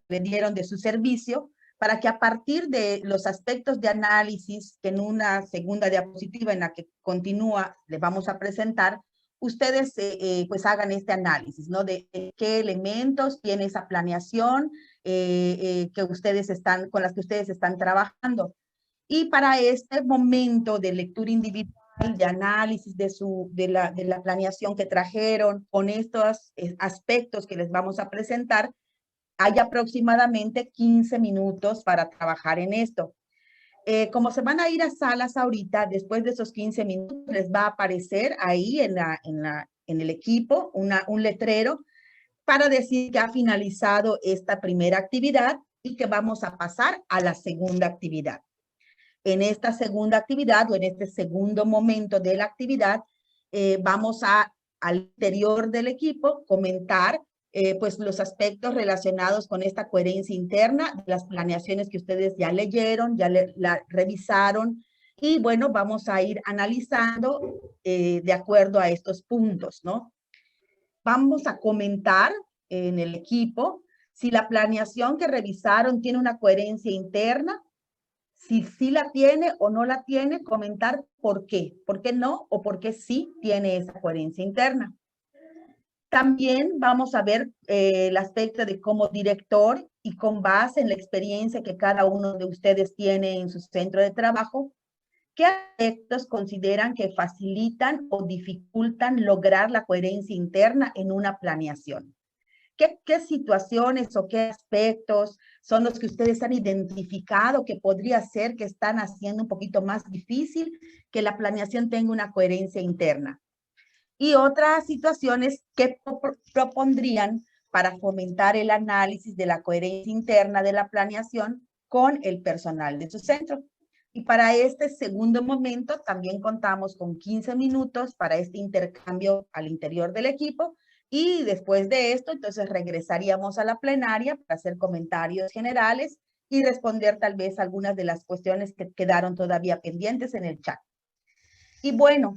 Speaker 4: vendieron de su servicio, para que a partir de los aspectos de análisis que en una segunda diapositiva en la que continúa les vamos a presentar, ustedes pues hagan este análisis, ¿no? De qué elementos tiene esa planeación con las que ustedes están trabajando. Y para este momento de lectura individual, de análisis de la planeación que trajeron con estos aspectos que les vamos a presentar, hay aproximadamente 15 minutos para trabajar en esto. Como se van a ir a salas ahorita, después de esos 15 minutos les va a aparecer ahí en el equipo un letrero para decir que ha finalizado esta primera actividad y que vamos a pasar a la segunda actividad. En esta segunda actividad o en este segundo momento de la actividad, vamos al interior del equipo comentar pues los aspectos relacionados con esta coherencia interna, de las planeaciones que ustedes ya leyeron, ya la revisaron, y bueno, vamos a ir analizando de acuerdo a estos puntos, ¿no? Vamos a comentar en el equipo si la planeación que revisaron tiene una coherencia interna, si sí la tiene o no la tiene, comentar por qué no o por qué sí tiene esa coherencia interna. También vamos a ver el aspecto de como director y con base en la experiencia que cada uno de ustedes tiene en su centro de trabajo, ¿qué aspectos consideran que facilitan o dificultan lograr la coherencia interna en una planeación? ¿Qué situaciones o qué aspectos son los que ustedes han identificado que podría ser que están haciendo un poquito más difícil que la planeación tenga una coherencia interna? Y otras situaciones que propondrían para fomentar el análisis de la coherencia interna de la planeación con el personal de su centro. Y para este segundo momento también contamos con 15 minutos para este intercambio al interior del equipo. Y después de esto, entonces regresaríamos a la plenaria para hacer comentarios generales y responder tal vez algunas de las cuestiones que quedaron todavía pendientes en el chat. Y bueno,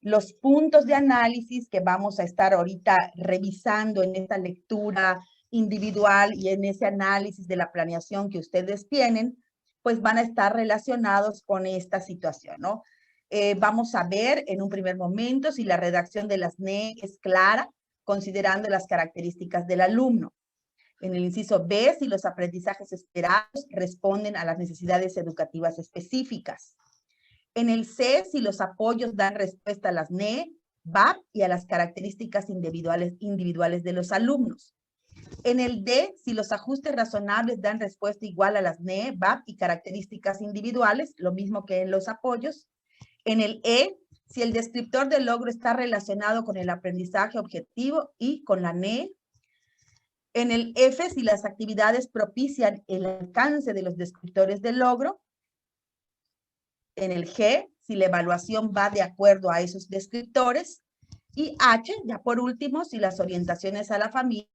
Speaker 4: los puntos de análisis que vamos a estar ahorita revisando en esta lectura individual y en ese análisis de la planeación que ustedes tienen, pues van a estar relacionados con esta situación, ¿no? Vamos a ver en un primer momento si la redacción de las NE es clara, considerando las características del alumno. En el inciso B, si los aprendizajes esperados responden a las necesidades educativas específicas. En el C, si los apoyos dan respuesta a las NE, VAP y a las características individuales de los alumnos. En el D, si los ajustes razonables dan respuesta igual a las NE, VAP y características individuales, lo mismo que en los apoyos. En el E, si el descriptor del logro está relacionado con el aprendizaje objetivo y con la NE. En el F, si las actividades propician el alcance de los descriptores del logro. En el G, si la evaluación va de acuerdo a esos descriptores. Y H, ya por último, si las orientaciones a la familia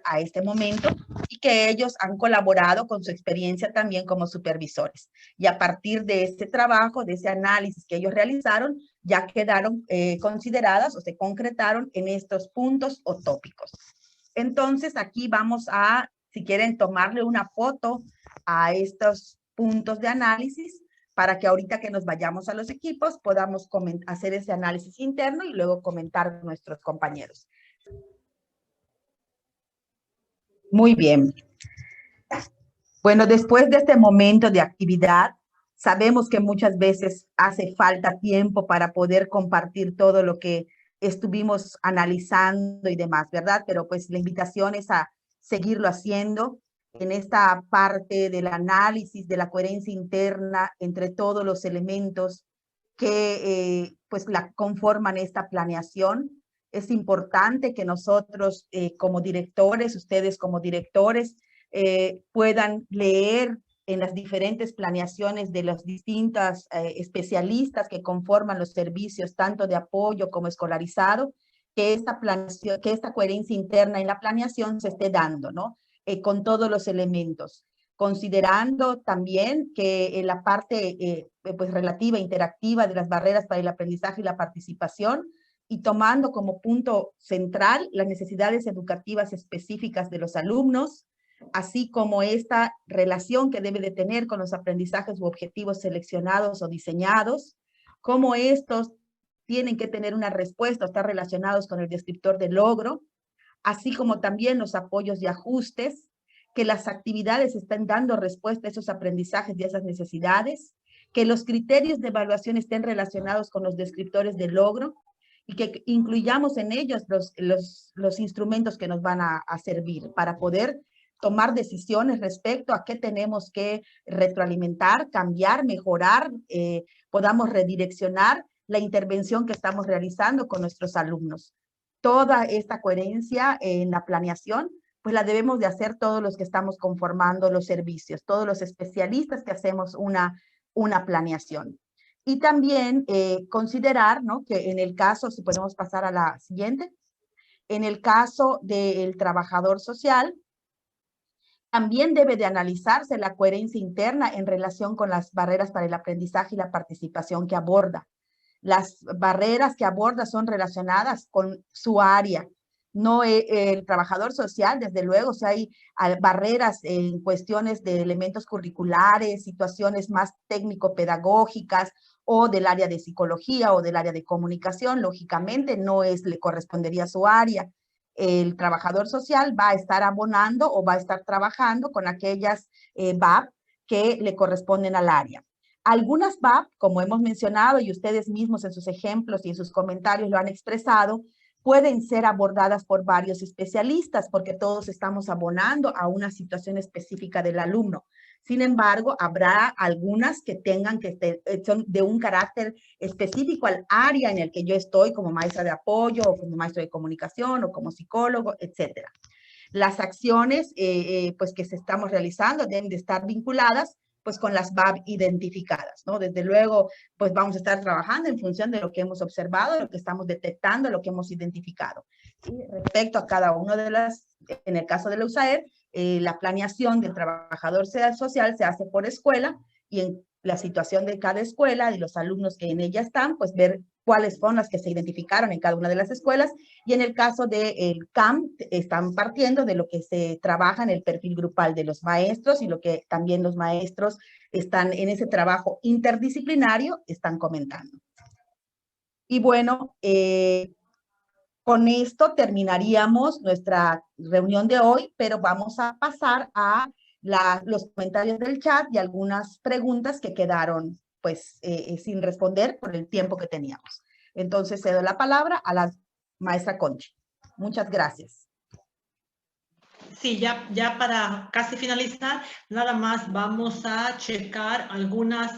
Speaker 4: a este momento y que ellos han colaborado con su experiencia también como supervisores. Y a partir de este trabajo, de ese análisis que ellos realizaron, ya quedaron consideradas o se concretaron en estos puntos o tópicos. Entonces, aquí vamos a, si quieren, tomarle una foto a estos puntos de análisis para que ahorita que nos vayamos a los equipos podamos hacer ese análisis interno y luego comentar con nuestros compañeros. Muy bien. Bueno, después de este momento de actividad, sabemos que muchas veces hace falta tiempo para poder compartir todo lo que estuvimos analizando y demás, ¿verdad? Pero pues la invitación es a seguirlo haciendo en esta parte del análisis de la coherencia interna entre todos los elementos que pues la conforman esta planeación. Es importante que nosotros como directores, ustedes como directores, puedan leer en las diferentes planeaciones de los distintos especialistas que conforman los servicios, tanto de apoyo como escolarizado, que esta planeación, que esta coherencia interna en la planeación se esté dando, ¿no? Con todos los elementos, considerando también que en la parte pues relativa, interactiva de las barreras para el aprendizaje y la participación, y tomando como punto central las necesidades educativas específicas de los alumnos, así como esta relación que debe de tener con los aprendizajes u objetivos seleccionados o diseñados, cómo estos tienen que tener una respuesta, estar relacionados con el descriptor de logro, así como también los apoyos y ajustes, que las actividades estén dando respuesta a esos aprendizajes y a esas necesidades, que los criterios de evaluación estén relacionados con los descriptores de logro y que incluyamos en ellos los instrumentos que nos van a servir para poder tomar decisiones respecto a qué tenemos que retroalimentar, cambiar, mejorar, podamos redireccionar la intervención que estamos realizando con nuestros alumnos. Toda esta coherencia en la planeación, pues la debemos de hacer todos los que estamos conformando los servicios, todos los especialistas que hacemos una planeación. Y también considerar, ¿no?, que en el caso, si podemos pasar a la siguiente, en el caso del trabajador social, también debe de analizarse la coherencia interna en relación con las barreras para el aprendizaje y la participación que aborda. Las barreras que aborda son relacionadas con su área. No el trabajador social, desde luego, si hay barreras en cuestiones de elementos curriculares, situaciones más técnico-pedagógicas o del área de psicología o del área de comunicación, lógicamente no le correspondería a su área. El trabajador social va a estar abonando o va a estar trabajando con aquellas VAP que le corresponden al área. Algunas VAP, como hemos mencionado y ustedes mismos en sus ejemplos y en sus comentarios lo han expresado, pueden ser abordadas por varios especialistas porque todos estamos abonando a una situación específica del alumno. Sin embargo, habrá algunas que tengan que son de un carácter específico al área en el que yo estoy como maestra de apoyo o como maestro de comunicación o como psicólogo, etcétera. Las acciones pues que se estamos realizando deben de estar vinculadas pues con las VAB identificadas, ¿no? Desde luego, pues vamos a estar trabajando en función de lo que hemos observado, lo que estamos detectando, lo que hemos identificado. Y respecto a cada una de las, en el caso de la USAER, la planeación del trabajador social se hace por escuela y en la situación de cada escuela y los alumnos que en ella están, pues ver cuáles son las que se identificaron en cada una de las escuelas, y en el caso del CAM están partiendo de lo que se trabaja en el perfil grupal de los maestros y lo que también los maestros están en ese trabajo interdisciplinario, están comentando. Y bueno, con esto terminaríamos nuestra reunión de hoy, pero vamos a pasar a los comentarios del chat y algunas preguntas que quedaron pues sin responder por el tiempo que teníamos. Entonces cedo la palabra a la maestra Conchi. Muchas gracias.
Speaker 1: Sí, ya para casi finalizar, nada más vamos a checar algunos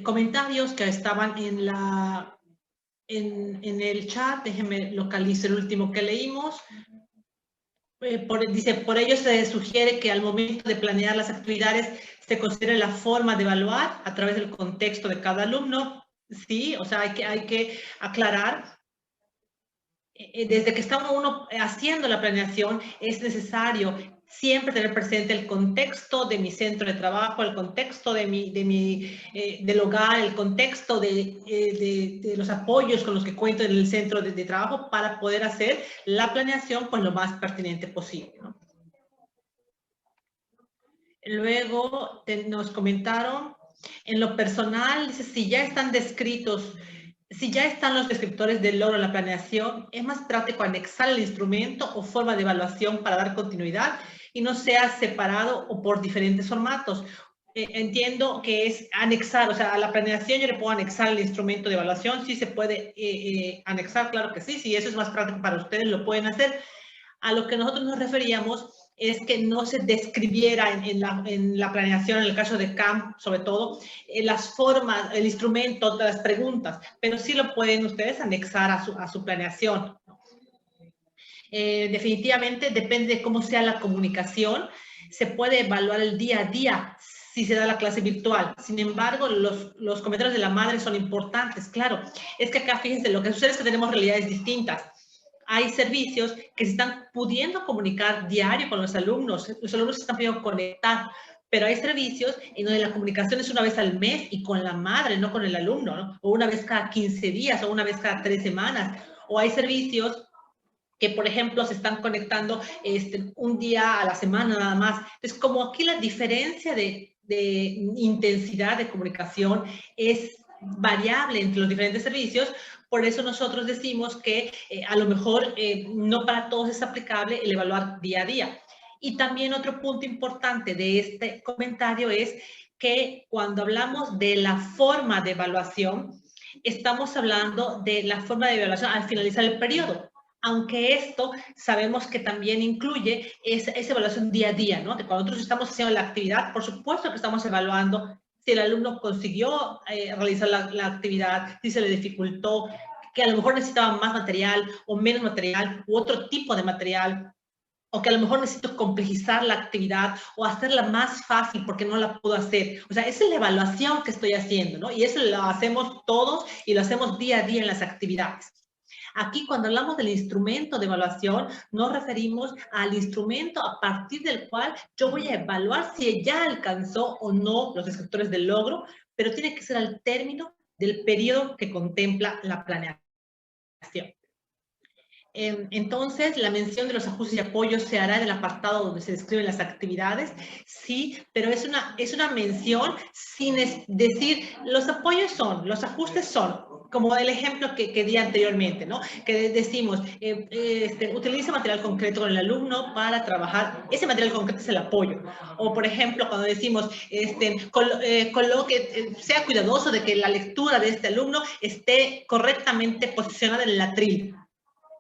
Speaker 1: comentarios que estaban en el chat. Déjenme localizar el último que leímos. Dice, por ello se sugiere que al momento de planear las actividades se considere la forma de evaluar a través del contexto de cada alumno. Sí, o sea, hay que aclarar. Desde que está uno haciendo la planeación, es necesario siempre tener presente el contexto de mi centro de trabajo, el contexto del hogar, el contexto de los apoyos con los que cuento en el centro de trabajo para poder hacer la planeación con lo más pertinente posible, ¿no? Luego nos comentaron, en lo personal, dice, si ya están descritos, si ya están los descriptores del logro en la planeación, es más práctico anexar el instrumento o forma de evaluación para dar continuidad y no sea separado o por diferentes formatos. Entiendo que es anexar, o sea, a la planeación yo le puedo anexar el instrumento de evaluación, sí se puede anexar, claro que sí, si eso es más práctico para ustedes lo pueden hacer. A lo que nosotros nos referíamos es que no se describiera en la planeación, en el caso de CAM, sobre todo, las formas, el instrumento, las preguntas, pero sí lo pueden ustedes anexar a su planeación. Definitivamente depende de cómo sea la comunicación, se puede evaluar el día a día si se da la clase virtual. Sin embargo, los comentarios de la madre son importantes, claro. Es que acá, fíjense, lo que sucede es que tenemos realidades distintas. Hay servicios que se están pudiendo comunicar diario con los alumnos se están pudiendo conectar, pero hay servicios en donde la comunicación es una vez al mes y con la madre, no con el alumno, ¿no? O una vez cada 15 días, o una vez cada 3 semanas, o hay servicios que, por ejemplo, se están conectando un día a la semana nada más. Entonces, como aquí la diferencia de intensidad de comunicación es variable entre los diferentes servicios, por eso nosotros decimos que a lo mejor no para todos es aplicable el evaluar día a día. Y también otro punto importante de este comentario es que cuando hablamos de la forma de evaluación, estamos hablando de la forma de evaluación al finalizar el periodo. Aunque esto sabemos que también incluye esa evaluación día a día, ¿no? De cuando nosotros estamos haciendo la actividad, por supuesto que estamos evaluando si el alumno consiguió realizar la actividad, si se le dificultó, que a lo mejor necesitaba más material o menos material u otro tipo de material, o que a lo mejor necesito complejizar la actividad o hacerla más fácil porque no la puedo hacer. O sea, esa es la evaluación que estoy haciendo, ¿no? Y eso lo hacemos todos y lo hacemos día a día en las actividades. Aquí, cuando hablamos del instrumento de evaluación, nos referimos al instrumento a partir del cual yo voy a evaluar si ya alcanzó o no los descriptores del logro, pero tiene que ser al término del periodo que contempla la planeación. Entonces, la mención de los ajustes y apoyos se hará en el apartado donde se describen las actividades, sí, pero es una mención sin decir, los apoyos son, los ajustes son, como el ejemplo que di anteriormente, ¿no? Que decimos, utiliza material concreto con el alumno para trabajar, ese material concreto es el apoyo. O, por ejemplo, cuando decimos, sea cuidadoso de que la lectura de este alumno esté correctamente posicionada en el atril,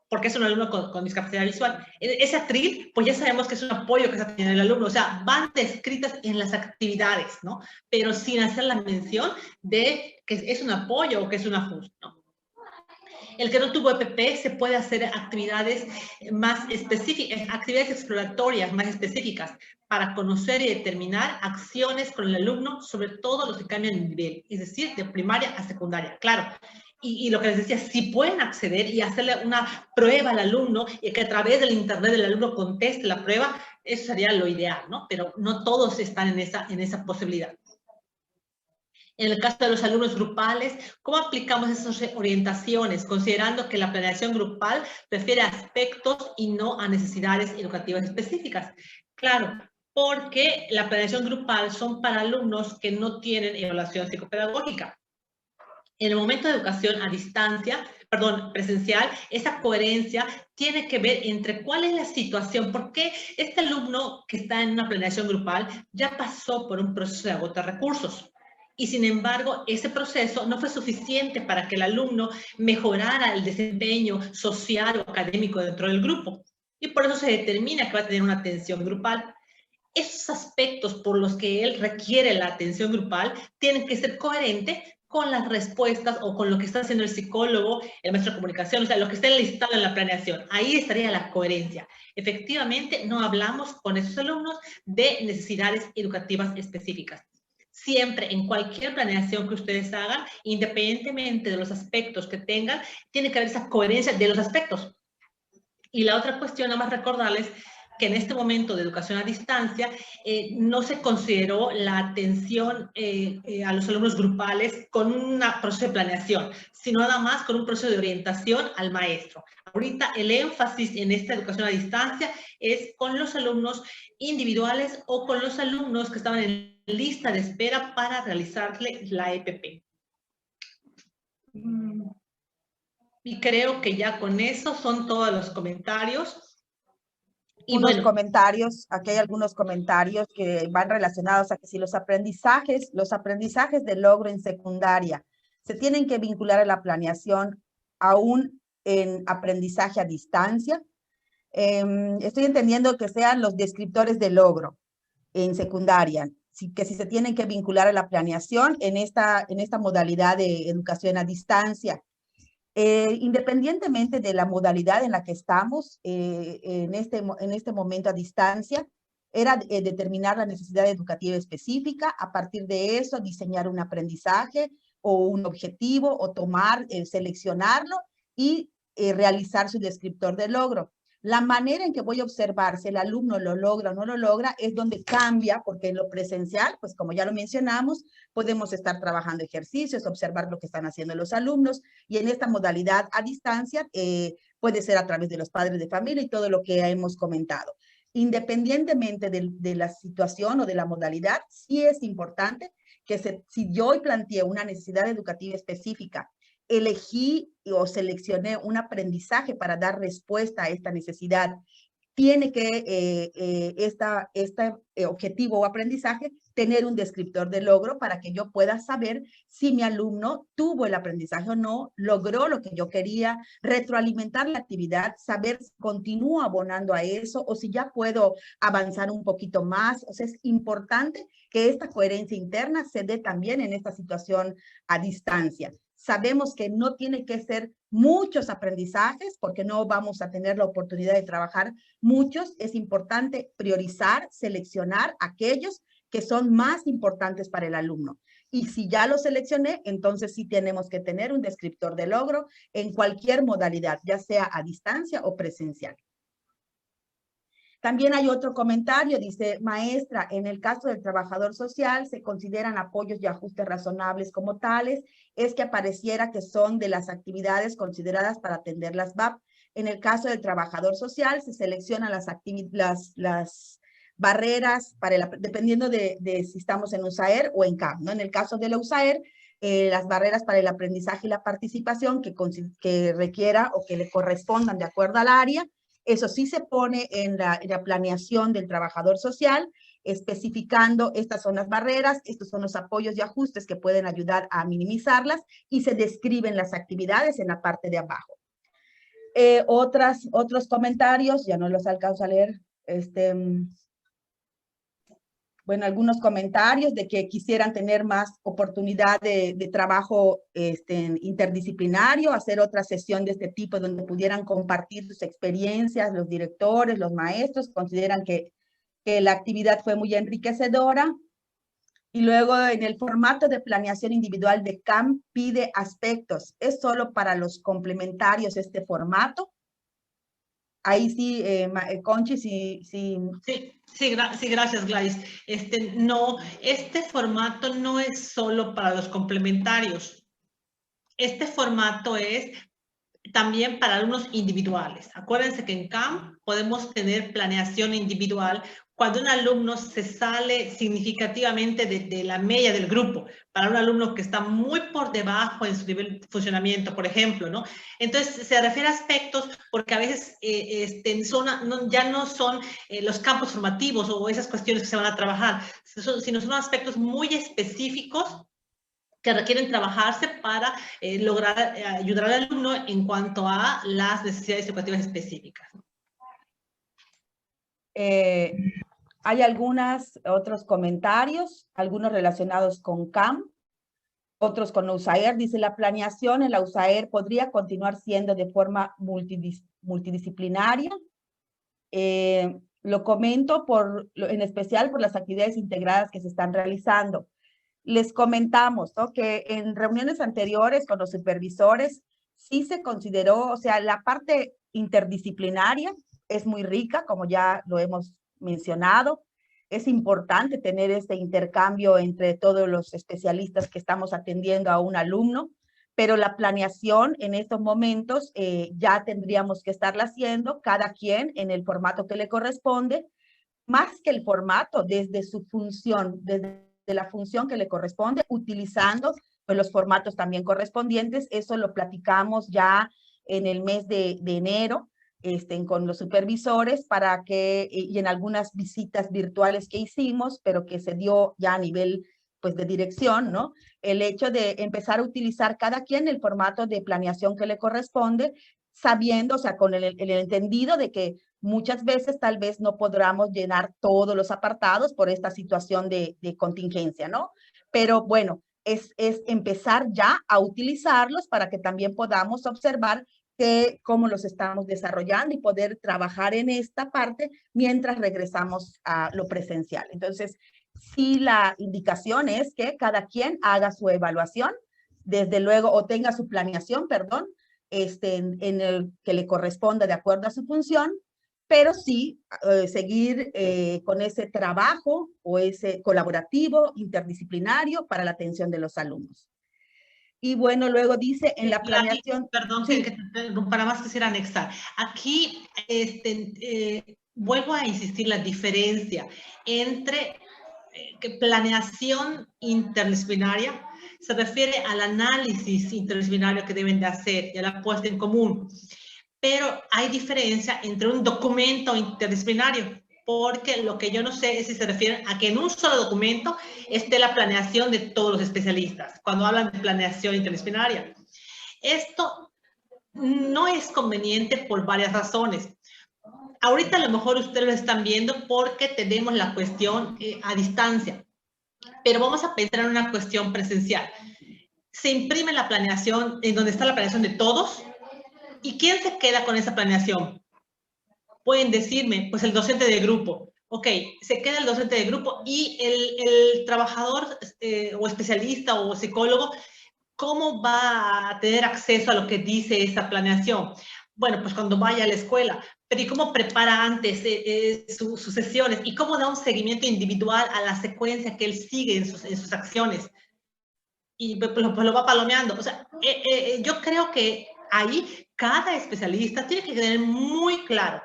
Speaker 1: porque es un alumno con discapacidad visual. Ese atril, pues ya sabemos que es un apoyo que está teniendo el alumno, o sea, van descritas en las actividades, ¿no? Pero sin hacer la mención de que es un apoyo o que es un ajuste, ¿no? El que no tuvo EPP se puede hacer actividades más específicas, actividades exploratorias más específicas para conocer y determinar acciones con el alumno, sobre todo los que cambian de nivel, es decir, de primaria a secundaria. Claro, y lo que les decía, si pueden acceder y hacerle una prueba al alumno y que a través del internet el alumno conteste la prueba, eso sería lo ideal, ¿no? Pero no todos están en esa posibilidad. En el caso de los alumnos grupales, ¿cómo aplicamos esas orientaciones? Considerando que la planeación grupal prefiere aspectos y no a necesidades educativas específicas. Claro, porque la planeación grupal son para alumnos que no tienen evaluación psicopedagógica. En el momento de educación a distancia, presencial, esa coherencia tiene que ver entre cuál es la situación, porque este alumno que está en una planeación grupal ya pasó por un proceso de agota de recursos. Y sin embargo, ese proceso no fue suficiente para que el alumno mejorara el desempeño social o académico dentro del grupo. Y por eso se determina que va a tener una atención grupal. Esos aspectos por los que él requiere la atención grupal tienen que ser coherentes con las respuestas o con lo que está haciendo el psicólogo, el maestro de comunicación, o sea, lo que está enlistado en la planeación. Ahí estaría la coherencia. Efectivamente, no hablamos con esos alumnos de necesidades educativas específicas. Siempre, en cualquier planeación que ustedes hagan, independientemente de los aspectos que tengan, tiene que haber esa coherencia de los aspectos. Y la otra cuestión, nada más recordarles que en este momento de educación a distancia no se consideró la atención a los alumnos grupales con un proceso de planeación, sino nada más con un proceso de orientación al maestro. Ahorita el énfasis en esta educación a distancia es con los alumnos individuales o con los alumnos que estaban en lista de espera para realizarle la EPP. Y creo que ya con eso son todos los comentarios. Y bueno,
Speaker 4: comentarios, aquí hay algunos comentarios que van relacionados a que si los aprendizajes de logro en secundaria se tienen que vincular a la planeación aún en aprendizaje a distancia. Estoy entendiendo que sean los descriptores de logro en secundaria, que si se tienen que vincular a la planeación en esta modalidad de educación a distancia. Independientemente de la modalidad en la que estamos en este momento a distancia, era determinar la necesidad educativa específica, a partir de eso diseñar un aprendizaje o un objetivo o seleccionarlo y realizar su descriptor de logro. La manera en que voy a observar si el alumno lo logra o no lo logra es donde cambia, porque en lo presencial, pues como ya lo mencionamos, podemos estar trabajando ejercicios, observar lo que están haciendo los alumnos, y en esta modalidad a distancia puede ser a través de los padres de familia y todo lo que hemos comentado. Independientemente de la situación o de la modalidad, sí es importante que si yo hoy planteé una necesidad educativa específica, elegí o seleccioné un aprendizaje para dar respuesta a esta necesidad, tiene que este objetivo o aprendizaje tener un descriptor de logro para que yo pueda saber si mi alumno tuvo el aprendizaje o no, logró lo que yo quería, retroalimentar la actividad, saber si continúo abonando a eso o si ya puedo avanzar un poquito más. O sea, es importante que esta coherencia interna se dé también en esta situación a distancia. Sabemos que no tiene que ser muchos aprendizajes porque no vamos a tener la oportunidad de trabajar muchos. Es importante priorizar, seleccionar aquellos que son más importantes para el alumno. Y si ya lo seleccioné, entonces sí tenemos que tener un descriptor de logro en cualquier modalidad, ya sea a distancia o presencial. También hay otro comentario, dice, maestra, en el caso del trabajador social, ¿se consideran apoyos y ajustes razonables como tales? Es que apareciera que son de las actividades consideradas para atender las VAP. En el caso del trabajador social, se seleccionan las barreras, dependiendo de si estamos en USAER o en CAP, ¿no? En el caso de la USAER, las barreras para el aprendizaje y la participación que requiera o que le correspondan de acuerdo al área. Eso sí se pone en la planeación del trabajador social, especificando estas son las barreras, estos son los apoyos y ajustes que pueden ayudar a minimizarlas y se describen las actividades en la parte de abajo. Otros comentarios, ya no los alcanzo a leer, bueno, algunos comentarios de que quisieran tener más oportunidad de trabajo interdisciplinario, hacer otra sesión de este tipo donde pudieran compartir sus experiencias, los directores, los maestros, consideran que la actividad fue muy enriquecedora. Y luego en el formato de planeación individual de CAM pide aspectos. ¿Es solo para los complementarios este formato? Ahí sí, Conchi, sí.
Speaker 1: Sí, gracias, Gladys. No, este formato no es solo para los complementarios. Este formato es también para alumnos individuales. Acuérdense que en CAM podemos tener planeación individual cuando un alumno se sale significativamente de la media del grupo, para un alumno que está muy por debajo en su nivel de funcionamiento, por ejemplo, ¿no? Entonces, se refiere a aspectos porque a veces ya no son los campos formativos o esas cuestiones que se van a trabajar, sino son aspectos muy específicos que requieren trabajarse para lograr ayudar al alumno en cuanto a las necesidades educativas específicas.
Speaker 4: Hay otros comentarios, algunos relacionados con CAM, otros con USAER. Dice, la planeación en la USAER podría continuar siendo de forma multidisciplinaria. Lo comento en especial por las actividades integradas que se están realizando. Les comentamos, ¿no?, que en reuniones anteriores con los supervisores sí se consideró, o sea, la parte interdisciplinaria es muy rica, como ya lo hemos mencionado. Es importante tener este intercambio entre todos los especialistas que estamos atendiendo a un alumno, pero la planeación en estos momentos ya tendríamos que estarla haciendo cada quien en el formato que le corresponde, más que el formato, desde su función, desde la función que le corresponde, utilizando pues, los formatos también correspondientes. Eso lo platicamos ya en el mes de enero con los supervisores y en algunas visitas virtuales que hicimos, pero que se dio ya a nivel pues de dirección, ¿no? El hecho de empezar a utilizar cada quien el formato de planeación que le corresponde, sabiendo, o sea, con el entendido de que muchas veces tal vez no podamos llenar todos los apartados por esta situación de contingencia, ¿no? Pero bueno, es empezar ya a utilizarlos para que también podamos observar cómo los estamos desarrollando y poder trabajar en esta parte mientras regresamos a lo presencial. Entonces, sí, la indicación es que cada quien haga su evaluación, desde luego, o tenga su planeación, perdón, en el que le corresponda de acuerdo a su función, pero sí seguir con ese trabajo o ese colaborativo interdisciplinario para la atención de los alumnos. Y bueno, luego dice en la planeación...
Speaker 1: Perdón,
Speaker 4: sí.
Speaker 1: que para más quisiera anexar. Aquí vuelvo a insistir la diferencia entre planeación interdisciplinaria, se refiere al análisis interdisciplinario que deben de hacer y a la puesta en común. Pero hay diferencia entre un documento interdisciplinario, porque lo que yo no sé es si se refiere a que en un solo documento esté la planeación de todos los especialistas, cuando hablan de planeación interdisciplinaria. Esto no es conveniente por varias razones. Ahorita a lo mejor ustedes lo están viendo porque tenemos la cuestión a distancia, pero vamos a pensar en una cuestión presencial. Se imprime la planeación en donde está la planeación de todos. ¿Y quién se queda con esa planeación? Pueden decirme, pues el docente de grupo. Ok, se queda el docente de grupo y el trabajador o especialista o psicólogo, ¿cómo va a tener acceso a lo que dice esa planeación? Bueno, pues cuando vaya a la escuela. Pero ¿y cómo prepara antes sus sesiones? ¿Y cómo da un seguimiento individual a la secuencia que él sigue en sus acciones? Y pues lo va palomeando. O sea, yo creo que ahí cada especialista tiene que tener muy claro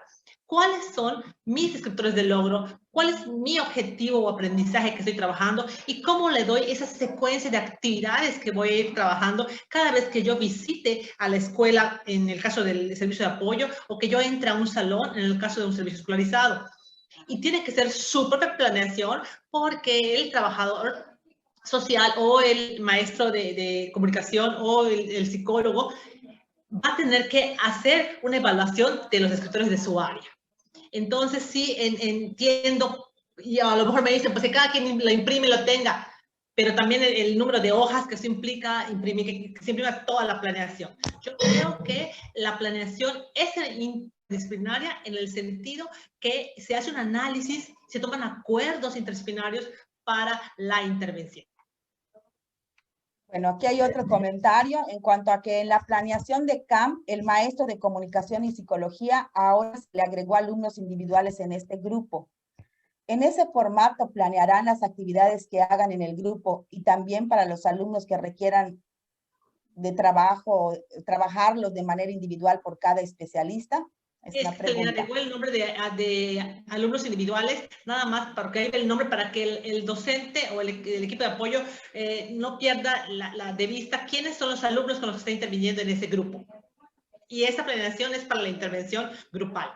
Speaker 1: cuáles son mis descriptores de logro, cuál es mi objetivo o aprendizaje que estoy trabajando y cómo le doy esa secuencia de actividades que voy a ir trabajando cada vez que yo visite a la escuela en el caso del servicio de apoyo o que yo entre a un salón en el caso de un servicio escolarizado. Y tiene que ser su propia planeación porque el trabajador social o el maestro de comunicación o el psicólogo va a tener que hacer una evaluación de los escritores de su área. Entonces, sí, entiendo, y a lo mejor me dicen, pues que cada quien lo imprime y lo tenga, pero también el número de hojas que eso implica, que se imprima toda la planeación. Yo creo que la planeación es interdisciplinaria en el sentido que se hace un análisis, se toman acuerdos interdisciplinarios para la intervención.
Speaker 4: Bueno, aquí hay otro comentario en cuanto a que en la planeación de CAM, el maestro de comunicación y psicología ahora se le agregó alumnos individuales en este grupo. En ese formato planearán las actividades que hagan en el grupo y también para los alumnos que requieran de trabajarlos de manera individual por cada especialista.
Speaker 1: Se le agregó el nombre de alumnos individuales, nada más porque hay el nombre para que el docente o el equipo de apoyo no pierda de vista quiénes son los alumnos con los que está interviniendo en ese grupo. Y esa planeación es para la intervención grupal.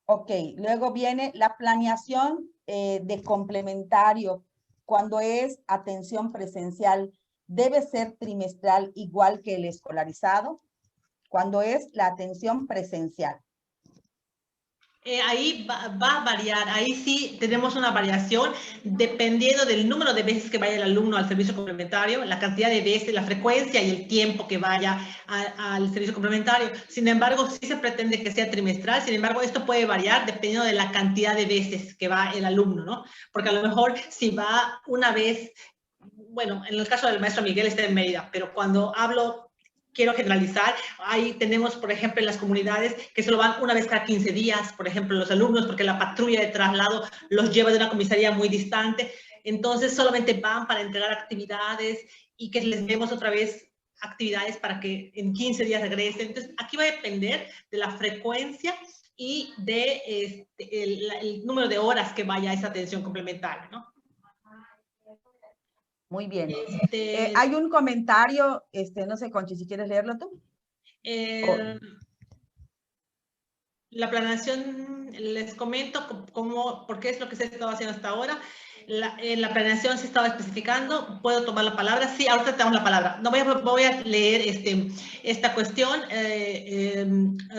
Speaker 4: Ok, luego viene la planeación de complementario. Cuando es atención presencial, ¿debe ser trimestral igual que el escolarizado? Cuando es la atención presencial.
Speaker 1: Ahí va a variar, ahí sí tenemos una variación dependiendo del número de veces que vaya el alumno al servicio complementario, la cantidad de veces, la frecuencia y el tiempo que vaya al servicio complementario. Sin embargo, sí se pretende que sea trimestral, sin embargo, esto puede variar dependiendo de la cantidad de veces que va el alumno, ¿no? Porque a lo mejor si va una vez, bueno, en el caso del maestro Miguel está en Mérida, pero cuando quiero generalizar, ahí tenemos, por ejemplo, en las comunidades que solo van una vez cada 15 días, por ejemplo, los alumnos, porque la patrulla de traslado los lleva de una comisaría muy distante, entonces solamente van para entregar actividades y que les demos otra vez actividades para que en 15 días regresen. Entonces, aquí va a depender de la frecuencia y de el número de horas que vaya esa atención complementaria, ¿no?
Speaker 4: Muy bien. Hay un comentario, no sé, Conchi, si quieres leerlo tú.
Speaker 1: La planeación, les comento por qué es lo que se estaba haciendo hasta ahora. En la planeación se estaba especificando. ¿Puedo tomar la palabra? Sí, ahorita tenemos la palabra. No voy a leer esta cuestión.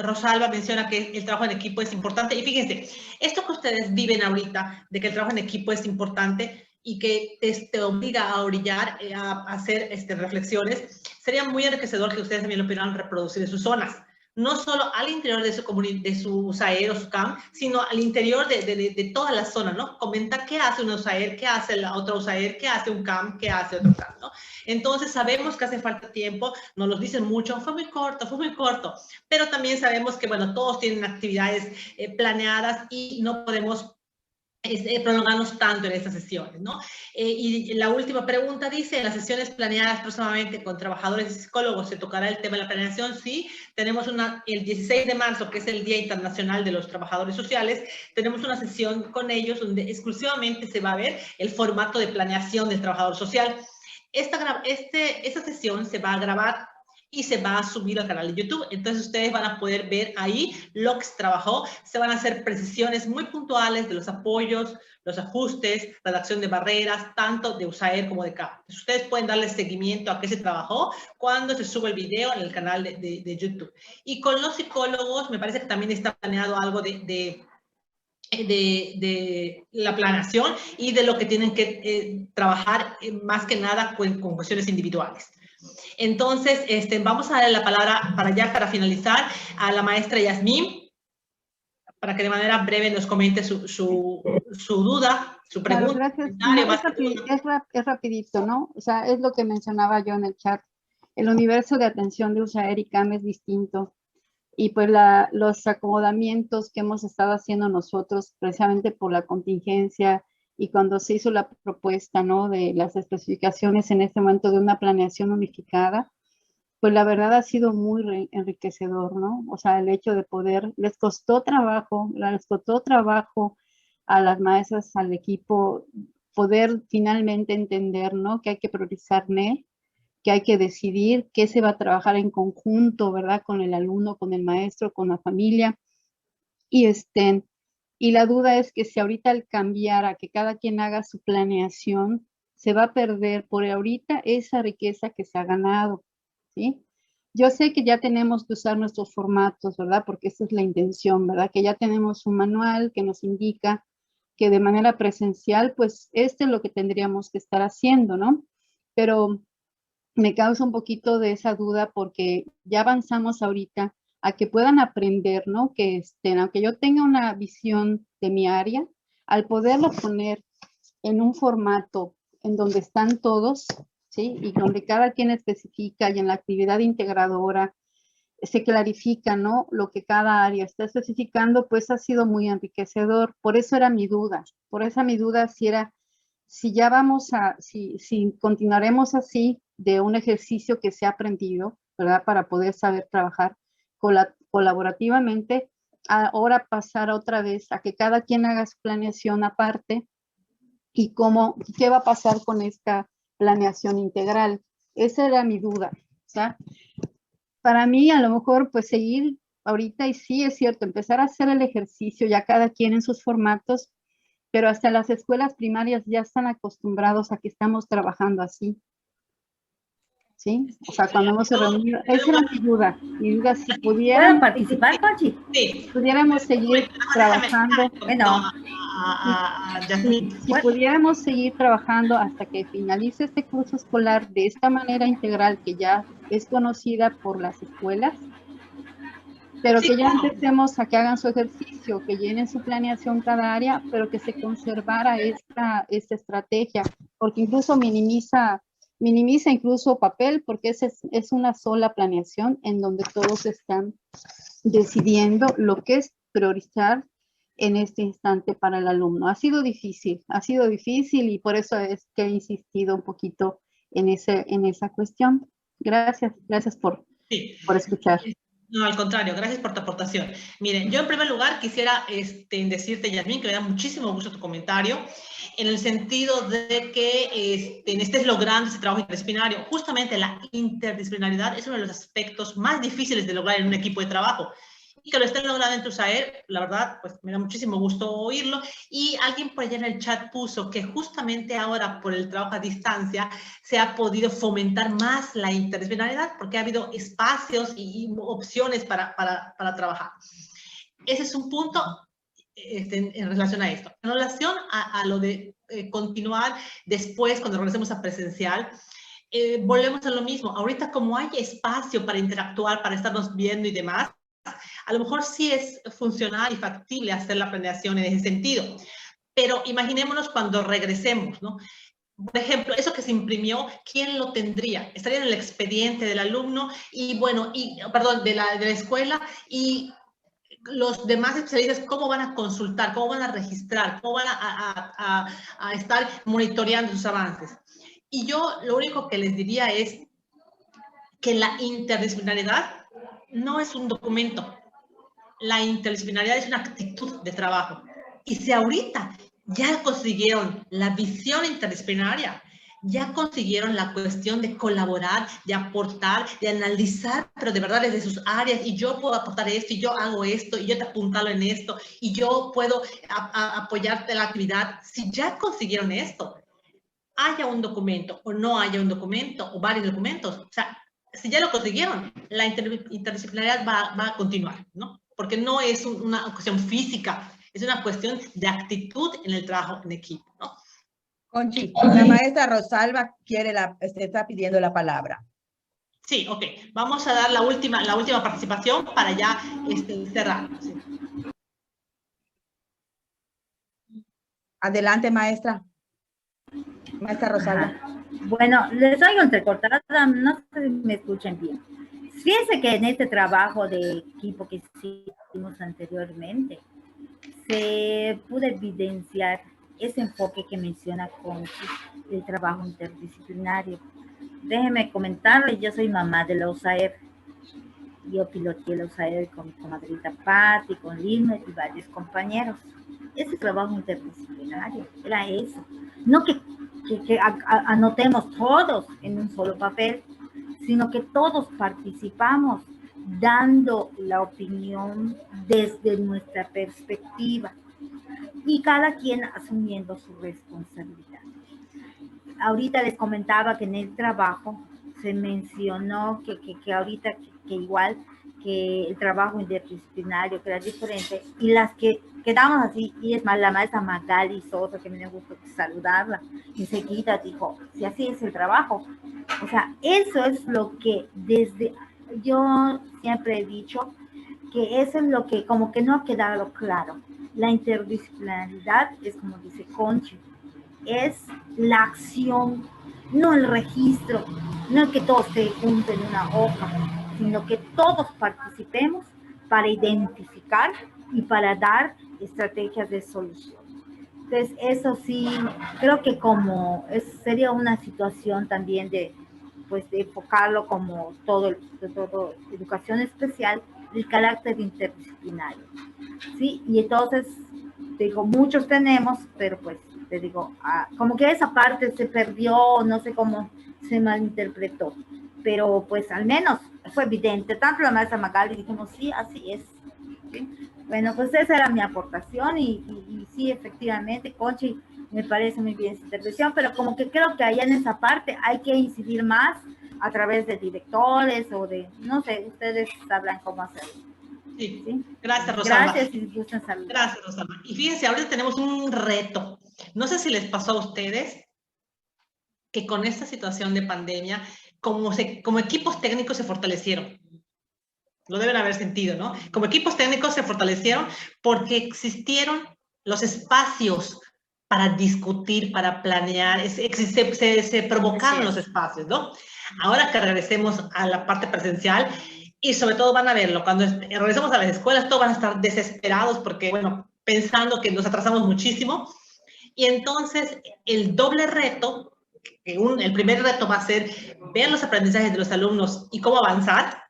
Speaker 1: Rosalba menciona que el trabajo en equipo es importante. Y fíjense, esto que ustedes viven ahorita, de que el trabajo en equipo es importante, y que te obliga a orillar, a hacer reflexiones, sería muy enriquecedor que ustedes también lo pudieran reproducir en sus zonas. no solo al interior de su USAER o su CAM, sino al interior de toda la zona, ¿no? Comentar qué hace una USAER, qué hace la otra USAER, qué hace un CAM, qué hace otro CAM, ¿no? Entonces sabemos que hace falta tiempo, nos lo dicen mucho, fue muy corto, pero también sabemos que, bueno, todos tienen actividades planeadas y no podemos prolongarnos tanto en estas sesiones, ¿no? Y la última pregunta dice, en las sesiones planeadas próximamente con trabajadores y psicólogos, ¿se tocará el tema de la planeación? Sí, tenemos el 16 de marzo, que es el Día Internacional de los Trabajadores Sociales, tenemos una sesión con ellos donde exclusivamente se va a ver el formato de planeación del trabajador social. Esta sesión se va a grabar y se va a subir al canal de YouTube. Entonces ustedes van a poder ver ahí lo que se trabajó. Se van a hacer precisiones muy puntuales de los apoyos, los ajustes, redacción de barreras, tanto de USAER como de CAM. Entonces ustedes pueden darle seguimiento a qué se trabajó cuando se sube el video en el canal de YouTube. Y con los psicólogos me parece que también está planeado algo de la planeación y de lo que tienen que trabajar más que nada con cuestiones individuales. Entonces, vamos a darle la palabra para finalizar a la maestra Yasmín, para que de manera breve nos comente su duda, su pregunta.
Speaker 6: Claro, gracias. No, es rapidito, ¿no? O sea, es lo que mencionaba yo en el chat. El universo de atención de USAER y CAM es distinto. Y pues los acomodamientos que hemos estado haciendo nosotros, precisamente por la contingencia, y cuando se hizo la propuesta, ¿no?, de las especificaciones en este momento de una planeación unificada, pues la verdad ha sido muy enriquecedor, ¿no? O sea, el hecho de poder, les costó trabajo a las maestras, al equipo, poder finalmente entender, ¿no?, que hay que priorizar NE, que hay que decidir qué se va a trabajar en conjunto, ¿verdad?, con el alumno, con el maestro, con la familia, y la duda es que si ahorita al cambiar a que cada quien haga su planeación, se va a perder por ahorita esa riqueza que se ha ganado, ¿sí? Yo sé que ya tenemos que usar nuestros formatos, ¿verdad? Porque esa es la intención, ¿verdad? Que ya tenemos un manual que nos indica que de manera presencial, pues es lo que tendríamos que estar haciendo, ¿no? Pero me causa un poquito de esa duda porque ya avanzamos ahorita a que puedan aprender, ¿no? Que aunque yo tenga una visión de mi área, al poderlo poner en un formato en donde están todos, ¿sí? Y donde cada quien especifica y en la actividad integradora se clarifica, ¿no?, lo que cada área está especificando, pues ha sido muy enriquecedor. Por eso era mi duda. Por esa mi duda si ya si continuaremos así de un ejercicio que se ha aprendido, ¿verdad?, para poder saber trabajar colaborativamente, ahora pasar otra vez a que cada quien haga su planeación aparte y qué va a pasar con esta planeación integral. Esa era mi duda, ¿sí? Para mí, a lo mejor, pues seguir ahorita, y sí es cierto, empezar a hacer el ejercicio ya cada quien en sus formatos, pero hasta las escuelas primarias ya están acostumbrados a que estamos trabajando así. ¿Sí? O sea, cuando hemos reunido, esa era mi duda si pudiéramos...
Speaker 7: ¿Puedo participar, Conchi?
Speaker 1: Sí.
Speaker 6: Pudiéramos seguir trabajando... Si pudiéramos seguir trabajando hasta que finalice este curso escolar de esta manera integral que ya es conocida por las escuelas, pero que ya empecemos a que hagan su ejercicio, que llenen su planeación cada área, pero que se conservara esta estrategia, porque incluso minimiza incluso papel, porque es una sola planeación en donde todos están decidiendo lo que es priorizar en este instante para el alumno. Ha sido difícil y por eso es que he insistido un poquito en esa cuestión. Gracias por escuchar.
Speaker 1: No, al contrario, gracias por tu aportación. Miren, yo en primer lugar quisiera decirte, Yasmín, que me da muchísimo gusto tu comentario, en el sentido de que estés logrando ese trabajo interdisciplinario. Justamente la interdisciplinaridad es uno de los aspectos más difíciles de lograr en un equipo de trabajo. Y que lo estén logrando en tu USAER, la verdad, pues me da muchísimo gusto oírlo. Y alguien por allá en el chat puso que justamente ahora, por el trabajo a distancia, se ha podido fomentar más la interdisciplinaridad porque ha habido espacios y opciones para trabajar. Ese es un punto en relación a esto. En relación a lo de continuar después, cuando regresemos a presencial, volvemos a lo mismo. Ahorita, como hay espacio para interactuar, para estarnos viendo y demás, A lo mejor sí es funcional y factible hacer la planeación en ese sentido, pero imaginémonos cuando regresemos, ¿no? Por ejemplo, eso que se imprimió, ¿quién lo tendría? Estaría en el expediente del alumno y, bueno, perdón, de la escuela, y los demás especialistas, ¿cómo van a consultar? ¿Cómo van a registrar? ¿Cómo van a estar monitoreando sus avances? Y yo lo único que les diría es que la interdisciplinariedad no es un documento. La interdisciplinariedad es una actitud de trabajo. Y si ahorita ya consiguieron la visión interdisciplinaria, ya consiguieron la cuestión de colaborar, de aportar, de analizar, pero de verdad desde sus áreas, y yo puedo aportar esto, y yo hago esto, y yo te apuntalo en esto, y yo puedo apoyarte en la actividad. Si ya consiguieron esto, haya un documento o no haya un documento o varios documentos, o sea, si ya lo consiguieron, la interdisciplinariedad va a continuar, ¿no? Porque no es una cuestión física, es una cuestión de actitud en el trabajo en equipo, ¿no?
Speaker 4: Conchi, la maestra Rosalba está pidiendo la palabra.
Speaker 1: Sí, ok. Vamos a dar la última participación para ya cerrar. Sí.
Speaker 4: Adelante, maestra. Maestra Rosalba.
Speaker 7: Bueno, les oigo entrecortada, no sé si me escuchan bien. Fíjense que en este trabajo de equipo que hicimos anteriormente, se pudo evidenciar ese enfoque que menciona Conchi, el trabajo interdisciplinario. Déjenme comentarles, yo soy mamá de la USAER. Yo piloteé la USAER con mi comadrita Patti, con Lina y varios compañeros. Ese trabajo interdisciplinario era eso. No que anotemos todos en un solo papel, sino que todos participamos dando la opinión desde nuestra perspectiva y cada quien asumiendo su responsabilidad. Ahorita les comentaba que en el trabajo se mencionó que ahorita que igual que el trabajo interdisciplinario, que era diferente, y las que quedamos así, y es más, la maestra Magali Sosa, que me gusta saludarla, enseguida dijo, si así es el trabajo. O sea, eso es lo que yo siempre he dicho, que eso es lo que como que no ha quedado claro. La interdisciplinaridad es como dice Conchi, es la acción, no el registro, no que todos se junten en una hoja, sino que todos participemos para identificar y para dar estrategias de solución. Entonces, eso sí, creo que sería una situación también de enfocarlo como todo educación especial, el carácter interdisciplinario, ¿sí? Y entonces, digo, muchos tenemos, pero pues, te digo, como que esa parte se perdió, no sé cómo se malinterpretó, pero pues al menos fue evidente, tanto la maestra Magali dijimos, sí, así es, ¿sí? Bueno, pues esa era mi aportación y sí, efectivamente, Conchi, me parece muy bien su intervención, pero como que creo que allá en esa parte hay que incidir más a través de directores o de, no sé, ustedes sabrán cómo hacerlo.
Speaker 1: Sí.
Speaker 7: ¿Sí?
Speaker 1: Gracias, Rosalba.
Speaker 7: Gracias y gustan saludar.
Speaker 1: Gracias, Rosalba. Y fíjense, ahorita tenemos un reto. No sé si les pasó a ustedes que con esta situación de pandemia, como equipos técnicos se fortalecieron. Lo deben haber sentido, ¿no? Como equipos técnicos se fortalecieron porque existieron los espacios para discutir, para planear, se provocaron los espacios, ¿no? Ahora que regresemos a la parte presencial, y sobre todo van a verlo, cuando regresemos a las escuelas, todos van a estar desesperados porque, bueno, pensando que nos atrasamos muchísimo, y entonces el doble reto, el primer reto va a ser ver los aprendizajes de los alumnos y cómo avanzar.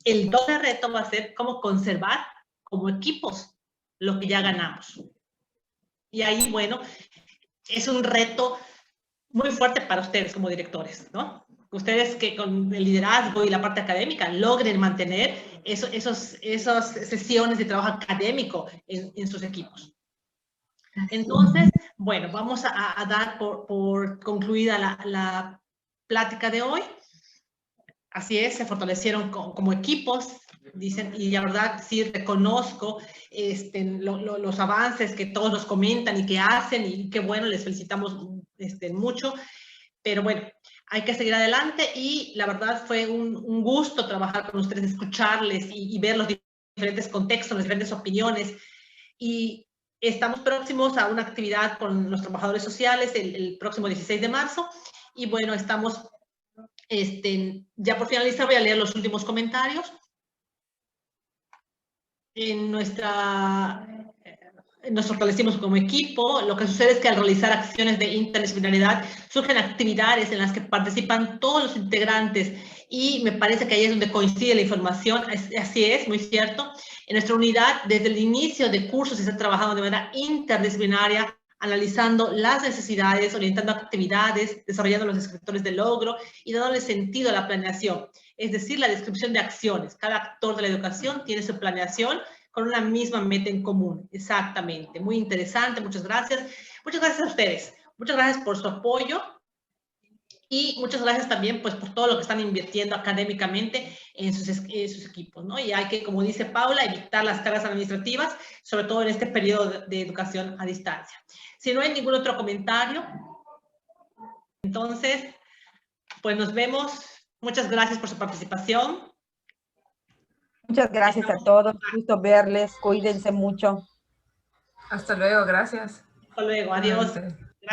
Speaker 1: El doble reto va a ser cómo conservar como equipos lo que ya ganamos. Y ahí, bueno, es un reto muy fuerte para ustedes como directores, ¿no? Ustedes que con el liderazgo y la parte académica logren mantener esas sesiones de trabajo académico en sus equipos. Entonces, bueno, vamos a dar por concluida la plática de hoy. Así es, se fortalecieron como equipos, dicen, y la verdad sí reconozco los avances que todos nos comentan y que hacen, y qué bueno, les felicitamos mucho, pero bueno, hay que seguir adelante, y la verdad fue un gusto trabajar con ustedes, escucharles y ver los diferentes contextos, las diferentes opiniones. Y estamos próximos a una actividad con los trabajadores sociales el próximo 16 de marzo. Y bueno, estamos, ya por finalizar voy a leer los últimos comentarios. Nos fortalecimos como equipo. Lo que sucede es que al realizar acciones de interdisciplinariedad surgen actividades en las que participan todos los integrantes y me parece que ahí es donde coincide la información. Así es, muy cierto. En nuestra unidad, desde el inicio de cursos se está trabajando de manera interdisciplinaria, analizando las necesidades, orientando actividades, desarrollando los descriptores de logro y dándole sentido a la planeación. Es decir, la descripción de acciones. Cada actor de la educación tiene su planeación con una misma meta en común. Exactamente. Muy interesante. Muchas gracias. Muchas gracias a ustedes. Muchas gracias por su apoyo. Y muchas gracias también pues, por todo lo que están invirtiendo académicamente en sus equipos, ¿no? Y hay que, como dice Paula, evitar las cargas administrativas, sobre todo en este periodo de educación a distancia. Si no hay ningún otro comentario, entonces, pues nos vemos. Muchas gracias por su participación.
Speaker 4: Muchas gracias a todos. Gusto verles. Cuídense mucho.
Speaker 8: Hasta luego. Gracias.
Speaker 1: Hasta luego. Adiós.